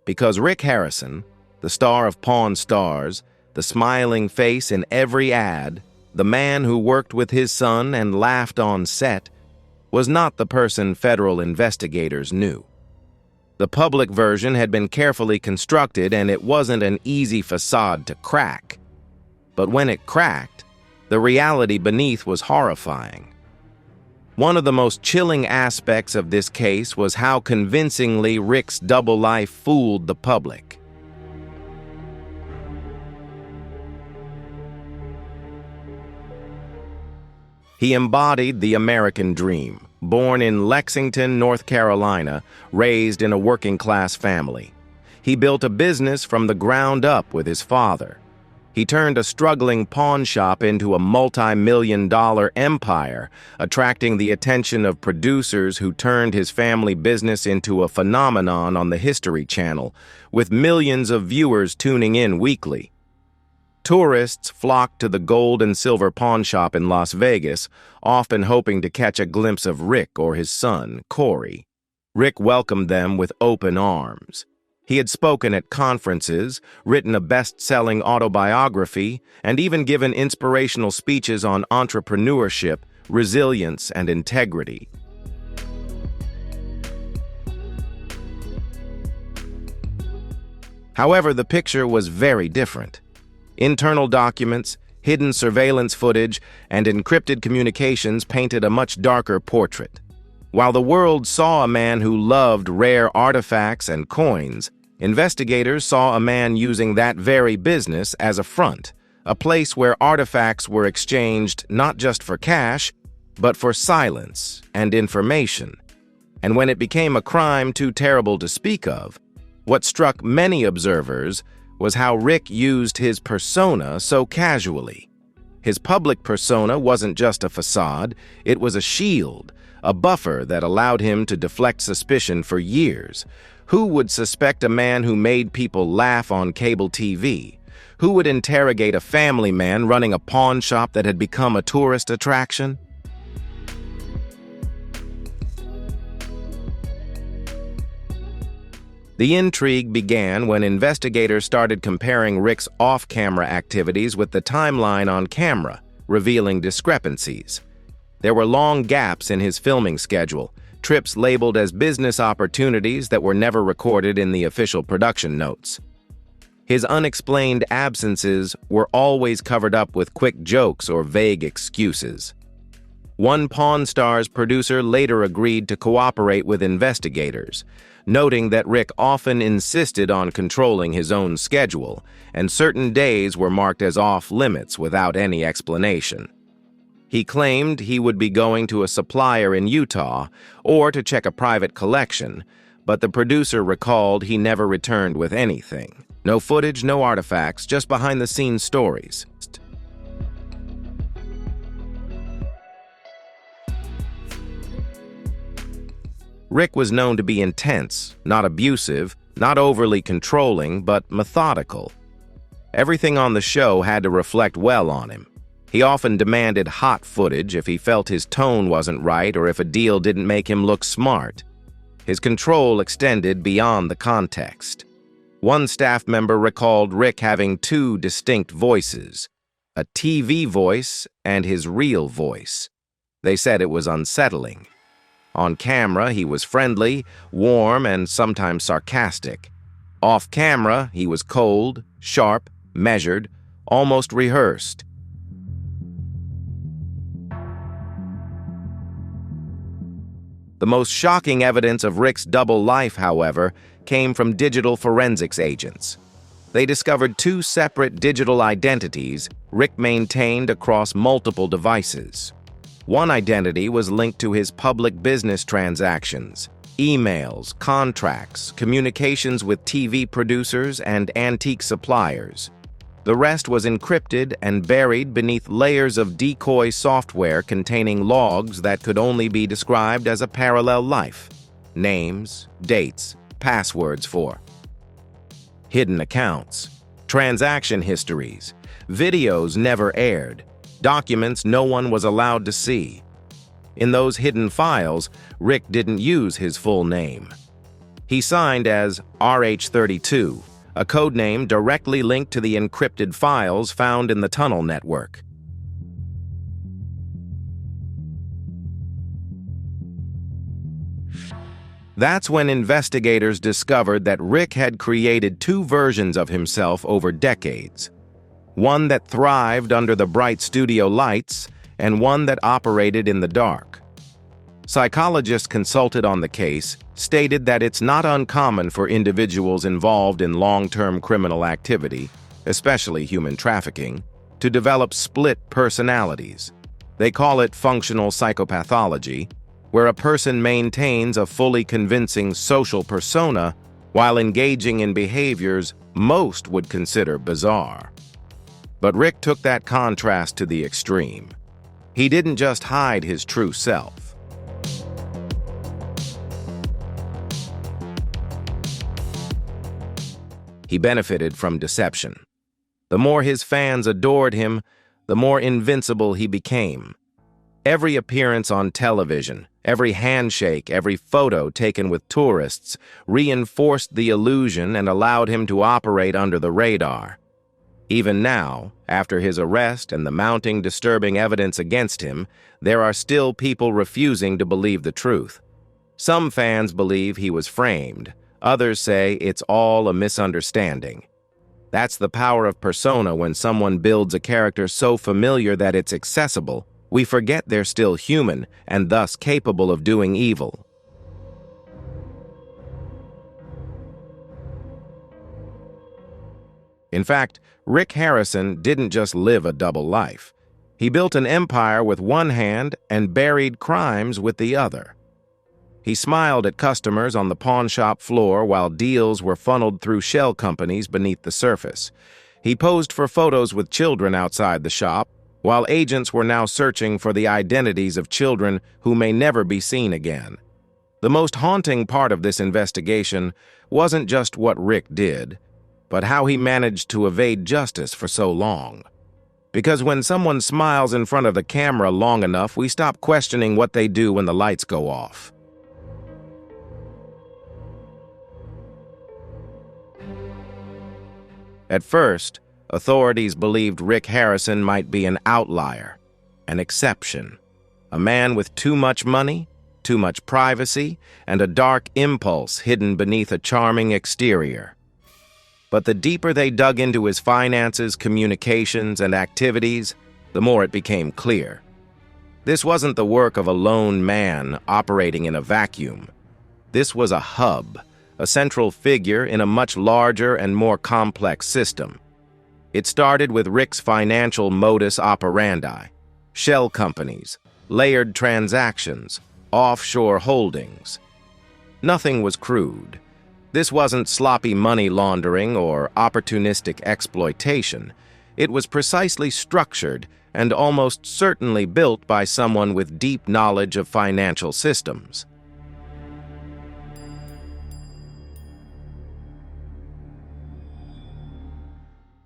Because Rick Harrison, the star of Pawn Stars, the smiling face in every ad, the man who worked with his son and laughed on set, was not the person federal investigators knew. The public version had been carefully constructed, and it wasn't an easy facade to crack. But when it cracked, the reality beneath was horrifying. One of the most chilling aspects of this case was how convincingly Rick's double life fooled the public. He embodied the American dream, born in Lexington, North Carolina, raised in a working-class family. He built a business from the ground up with his father. He turned a struggling pawn shop into a multi-million-dollar empire, attracting the attention of producers who turned his family business into a phenomenon on the History Channel, with millions of viewers tuning in weekly. Tourists flocked to the gold and silver pawn shop in Las Vegas, often hoping to catch a glimpse of Rick or his son, Corey. Rick welcomed them with open arms. He had spoken at conferences, written a best-selling autobiography, and even given inspirational speeches on entrepreneurship, resilience, and integrity. However, the picture was very different. Internal documents, hidden surveillance footage, and encrypted communications painted a much darker portrait. While the world saw a man who loved rare artifacts and coins, investigators saw a man using that very business as a front, a place where artifacts were exchanged not just for cash, but for silence and information. And when it became a crime too terrible to speak of, what struck many observers was how Rick used his persona so casually. His public persona wasn't just a facade, it was a shield, a buffer that allowed him to deflect suspicion for years. Who would suspect a man who made people laugh on cable TV? Who would interrogate a family man running a pawn shop that had become a tourist attraction? The intrigue began when investigators started comparing Rick's off-camera activities with the timeline on camera, revealing discrepancies. There were long gaps in his filming schedule, trips labeled as business opportunities that were never recorded in the official production notes. His unexplained absences were always covered up with quick jokes or vague excuses. One Pawn Stars producer later agreed to cooperate with investigators, noting that Rick often insisted on controlling his own schedule, and certain days were marked as off-limits without any explanation. He claimed he would be going to a supplier in Utah or to check a private collection, but the producer recalled he never returned with anything. No footage, no artifacts, just behind-the-scenes stories. Rick was known to be intense, not abusive, not overly controlling, but methodical. Everything on the show had to reflect well on him. He often demanded hot footage if he felt his tone wasn't right or if a deal didn't make him look smart. His control extended beyond the context. One staff member recalled Rick having two distinct voices, a TV voice and his real voice. They said it was unsettling. On camera, he was friendly, warm, and sometimes sarcastic. Off camera, he was cold, sharp, measured, almost rehearsed. The most shocking evidence of Rick's double life, however, came from digital forensics agents. They discovered two separate digital identities Rick maintained across multiple devices. One identity was linked to his public business transactions, emails, contracts, communications with TV producers, and antique suppliers. The rest was encrypted and buried beneath layers of decoy software containing logs that could only be described as a parallel life. Names, dates, passwords for hidden accounts, transaction histories, videos never aired, documents no one was allowed to see. In those hidden files, Rick didn't use his full name. He signed as RH32, a codename directly linked to the encrypted files found in the tunnel network. That's when investigators discovered that Rick had created two versions of himself over decades. One that thrived under the bright studio lights, and one that operated in the dark. Psychologists consulted on the case stated that it's not uncommon for individuals involved in long-term criminal activity, especially human trafficking, to develop split personalities. They call it functional psychopathology, where a person maintains a fully convincing social persona while engaging in behaviors most would consider bizarre. But Rick took that contrast to the extreme. He didn't just hide his true self. He benefited from deception. The more his fans adored him, the more invincible he became. Every appearance on television, every handshake, every photo taken with tourists reinforced the illusion and allowed him to operate under the radar. Even now, after his arrest and the mounting disturbing evidence against him, there are still people refusing to believe the truth. Some fans believe he was framed. Others say it's all a misunderstanding. That's the power of persona. When someone builds a character so familiar that it's accessible, we forget they're still human and thus capable of doing evil. In fact, Rick Harrison didn't just live a double life. He built an empire with one hand and buried crimes with the other. He smiled at customers on the pawn shop floor while deals were funneled through shell companies beneath the surface. He posed for photos with children outside the shop, while agents were now searching for the identities of children who may never be seen again. The most haunting part of this investigation wasn't just what Rick did, but how he managed to evade justice for so long. Because when someone smiles in front of the camera long enough, we stop questioning what they do when the lights go off. At first, authorities believed Rick Harrison might be an outlier, an exception, a man with too much money, too much privacy, and a dark impulse hidden beneath a charming exterior. But the deeper they dug into his finances, communications, and activities, the more it became clear. This wasn't the work of a lone man operating in a vacuum. This was a hub, a central figure in a much larger and more complex system. It started with Rick's financial modus operandi: shell companies, layered transactions, offshore holdings. Nothing was crude. This wasn't sloppy money laundering or opportunistic exploitation. It was precisely structured and almost certainly built by someone with deep knowledge of financial systems.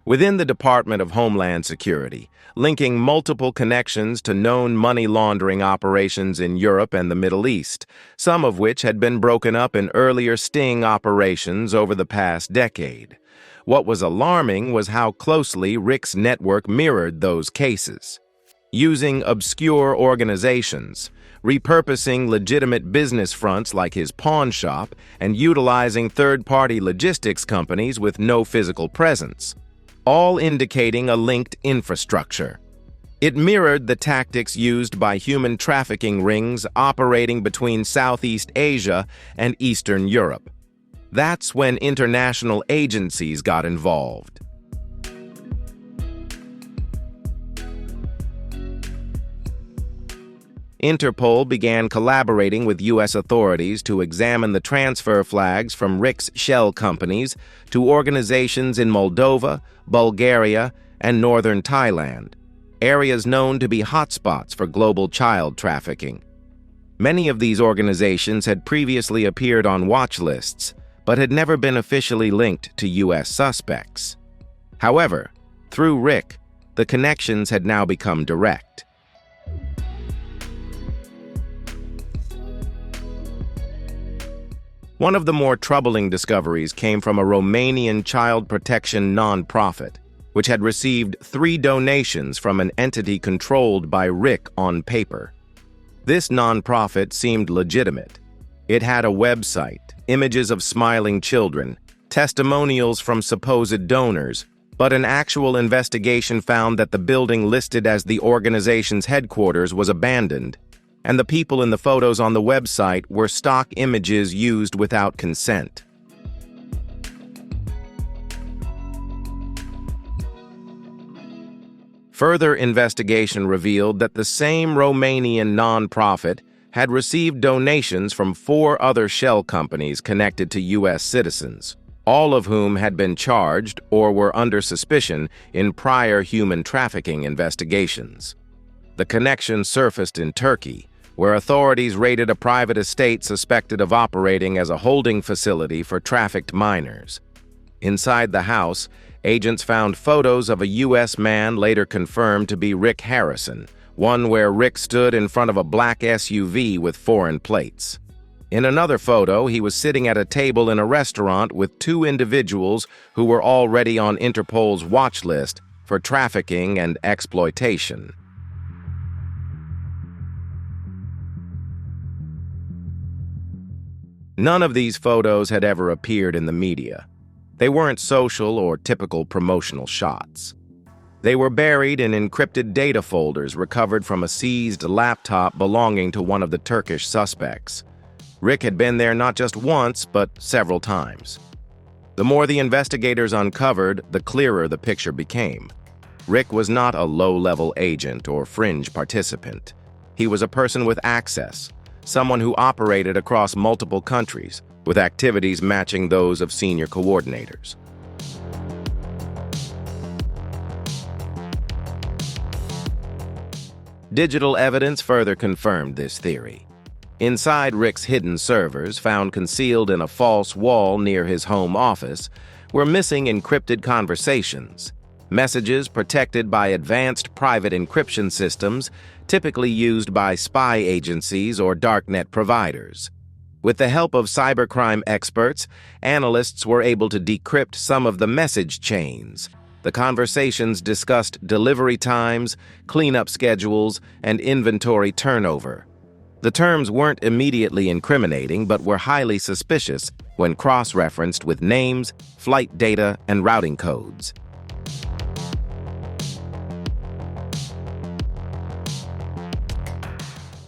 Within the Department of Homeland Security, linking multiple connections to known money laundering operations in Europe and the Middle East, some of which had been broken up in earlier sting operations over the past decade. What was alarming was how closely Rick's network mirrored those cases. Using obscure organizations, repurposing legitimate business fronts like his pawn shop, and utilizing third-party logistics companies with no physical presence, all indicating a linked infrastructure. It mirrored the tactics used by human trafficking rings operating between Southeast Asia and Eastern Europe. That's when international agencies got involved. Interpol began collaborating with U.S. authorities to examine the transfer flags from Rick's shell companies to organizations in Moldova, Bulgaria, and northern Thailand, areas known to be hotspots for global child trafficking. Many of these organizations had previously appeared on watch lists, but had never been officially linked to U.S. suspects. However, through Rick, the connections had now become direct. One of the more troubling discoveries came from a Romanian child protection nonprofit, which had received 3 donations from an entity controlled by Rick on paper. This nonprofit seemed legitimate. It had a website, images of smiling children, testimonials from supposed donors, but an actual investigation found that the building listed as the organization's headquarters was abandoned, and the people in the photos on the website were stock images used without consent. Further investigation revealed that the same Romanian nonprofit had received donations from 4 other shell companies connected to U.S. citizens, all of whom had been charged or were under suspicion in prior human trafficking investigations. The connection surfaced in Turkey, where authorities raided a private estate suspected of operating as a holding facility for trafficked minors. Inside the house, Agents found photos of a U.S. man later confirmed to be Rick Harrison, one where Rick stood in front of a black SUV with foreign plates. In another photo, he was sitting at a table in a restaurant with two individuals who were already on Interpol's watch list for trafficking and exploitation. None of these photos had ever appeared in the media. They weren't social or typical promotional shots. They were buried in encrypted data folders recovered from a seized laptop belonging to one of the Turkish suspects. Rick had been there not just once, but several times. The more the investigators uncovered, the clearer the picture became. Rick was not a low-level agent or fringe participant. He was a person with access, someone who operated across multiple countries, with activities matching those of senior coordinators. Digital evidence further confirmed this theory. Inside Rick's hidden servers, found concealed in a false wall near his home office, were missing encrypted conversations, messages protected by advanced private encryption systems typically used by spy agencies or darknet providers. With the help of cybercrime experts, analysts were able to decrypt some of the message chains. The conversations discussed delivery times, cleanup schedules, and inventory turnover. The terms weren't immediately incriminating, but were highly suspicious when cross-referenced with names, flight data, and routing codes.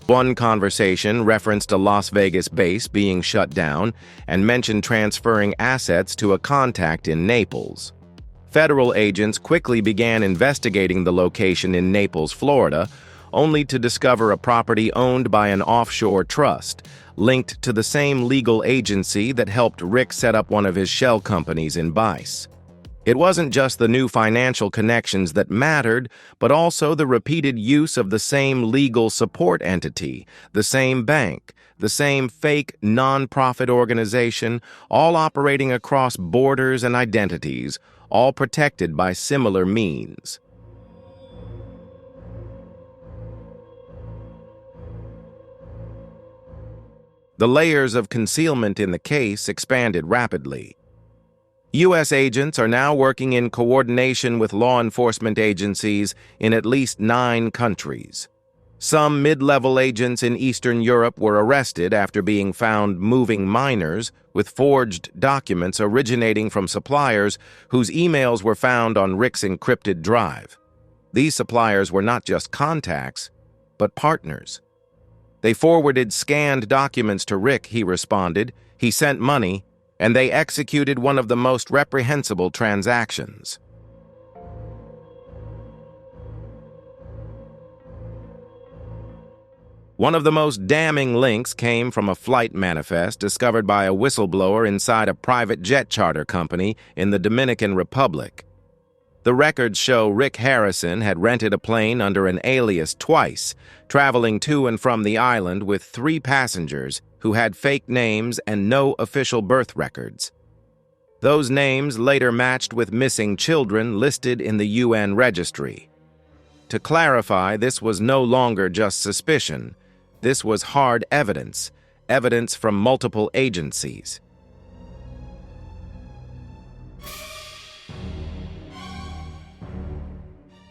One conversation referenced a Las Vegas base being shut down and mentioned transferring assets to a contact in Naples. Federal agents quickly began investigating the location in Naples, Florida, only to discover a property owned by an offshore trust, linked to the same legal agency that helped Rick set up one of his shell companies in Bice. It wasn't just the new financial connections that mattered, but also the repeated use of the same legal support entity, the same bank, the same fake non-profit organization, all operating across borders and identities, all protected by similar means. The layers of concealment in the case expanded rapidly. U.S. agents are now working in coordination with law enforcement agencies in at least 9 countries. Some mid-level agents in Eastern Europe were arrested after being found moving minors with forged documents originating from suppliers whose emails were found on Rick's encrypted drive. These suppliers were not just contacts, but partners. They forwarded scanned documents to Rick, he responded. He sent money, and they executed one of the most reprehensible transactions. One of the most damning links came from a flight manifest discovered by a whistleblower inside a private jet charter company in the Dominican Republic. The records show Rick Harrison had rented a plane under an alias twice, traveling to and from the island with 3 passengers who had fake names and no official birth records. Those names later matched with missing children listed in the UN registry. To clarify, this was no longer just suspicion. This was hard evidence, evidence from multiple agencies.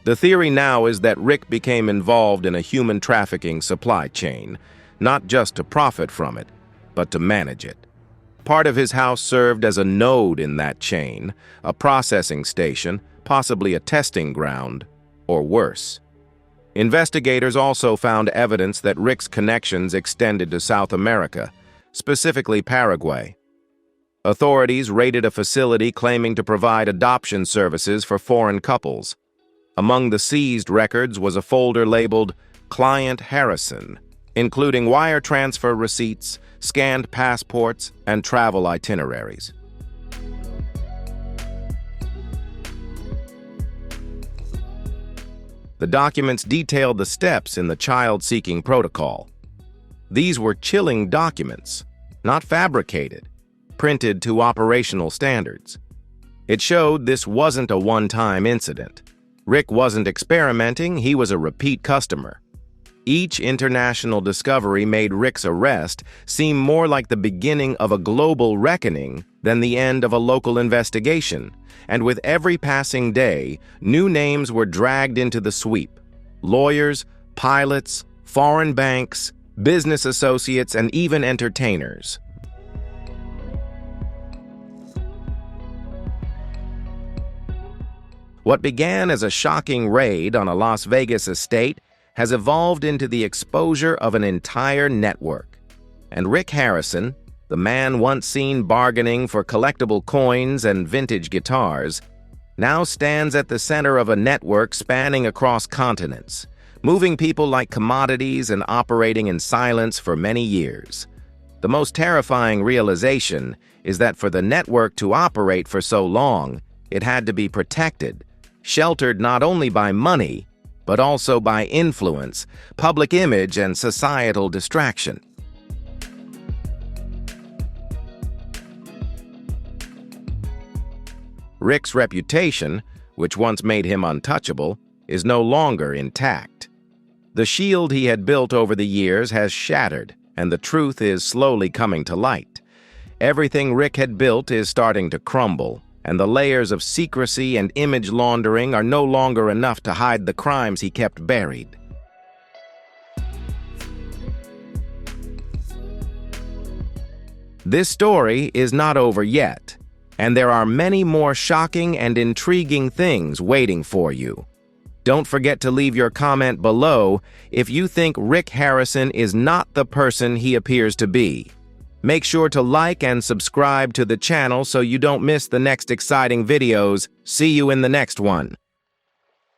The theory now is that Rick became involved in a human trafficking supply chain, not just to profit from it, but to manage it. Part of his house served as a node in that chain, a processing station, possibly a testing ground, or worse. Investigators also found evidence that Rick's connections extended to South America, specifically Paraguay. Authorities raided a facility claiming to provide adoption services for foreign couples. Among the seized records was a folder labeled Client Harrison, including wire transfer receipts, scanned passports, and travel itineraries. The documents detailed the steps in the child-seeking protocol. These were chilling documents, not fabricated, printed to operational standards. It showed this wasn't a one-time incident. Rick wasn't experimenting, he was a repeat customer. Each international discovery made Rick's arrest seem more like the beginning of a global reckoning than the end of a local investigation, and with every passing day, new names were dragged into the sweep. Lawyers, pilots, foreign banks, business associates, and even entertainers. What began as a shocking raid on a Las Vegas estate has evolved into the exposure of an entire network. And Rick Harrison, the man once seen bargaining for collectible coins and vintage guitars, now stands at the center of a network spanning across continents, moving people like commodities and operating in silence for many years. The most terrifying realization is that for the network to operate for so long, it had to be protected, sheltered not only by money, but also by influence, public image, and societal distraction. Rick's reputation, which once made him untouchable, is no longer intact. The shield he had built over the years has shattered, and the truth is slowly coming to light. Everything Rick had built is starting to crumble, and the layers of secrecy and image laundering are no longer enough to hide the crimes he kept buried. This story is not over yet, and there are many more shocking and intriguing things waiting for you. Don't forget to leave your comment below if you think Rick Harrison is not the person he appears to be. Make sure to like and subscribe to the channel so you don't miss the next exciting videos. See you in the next one.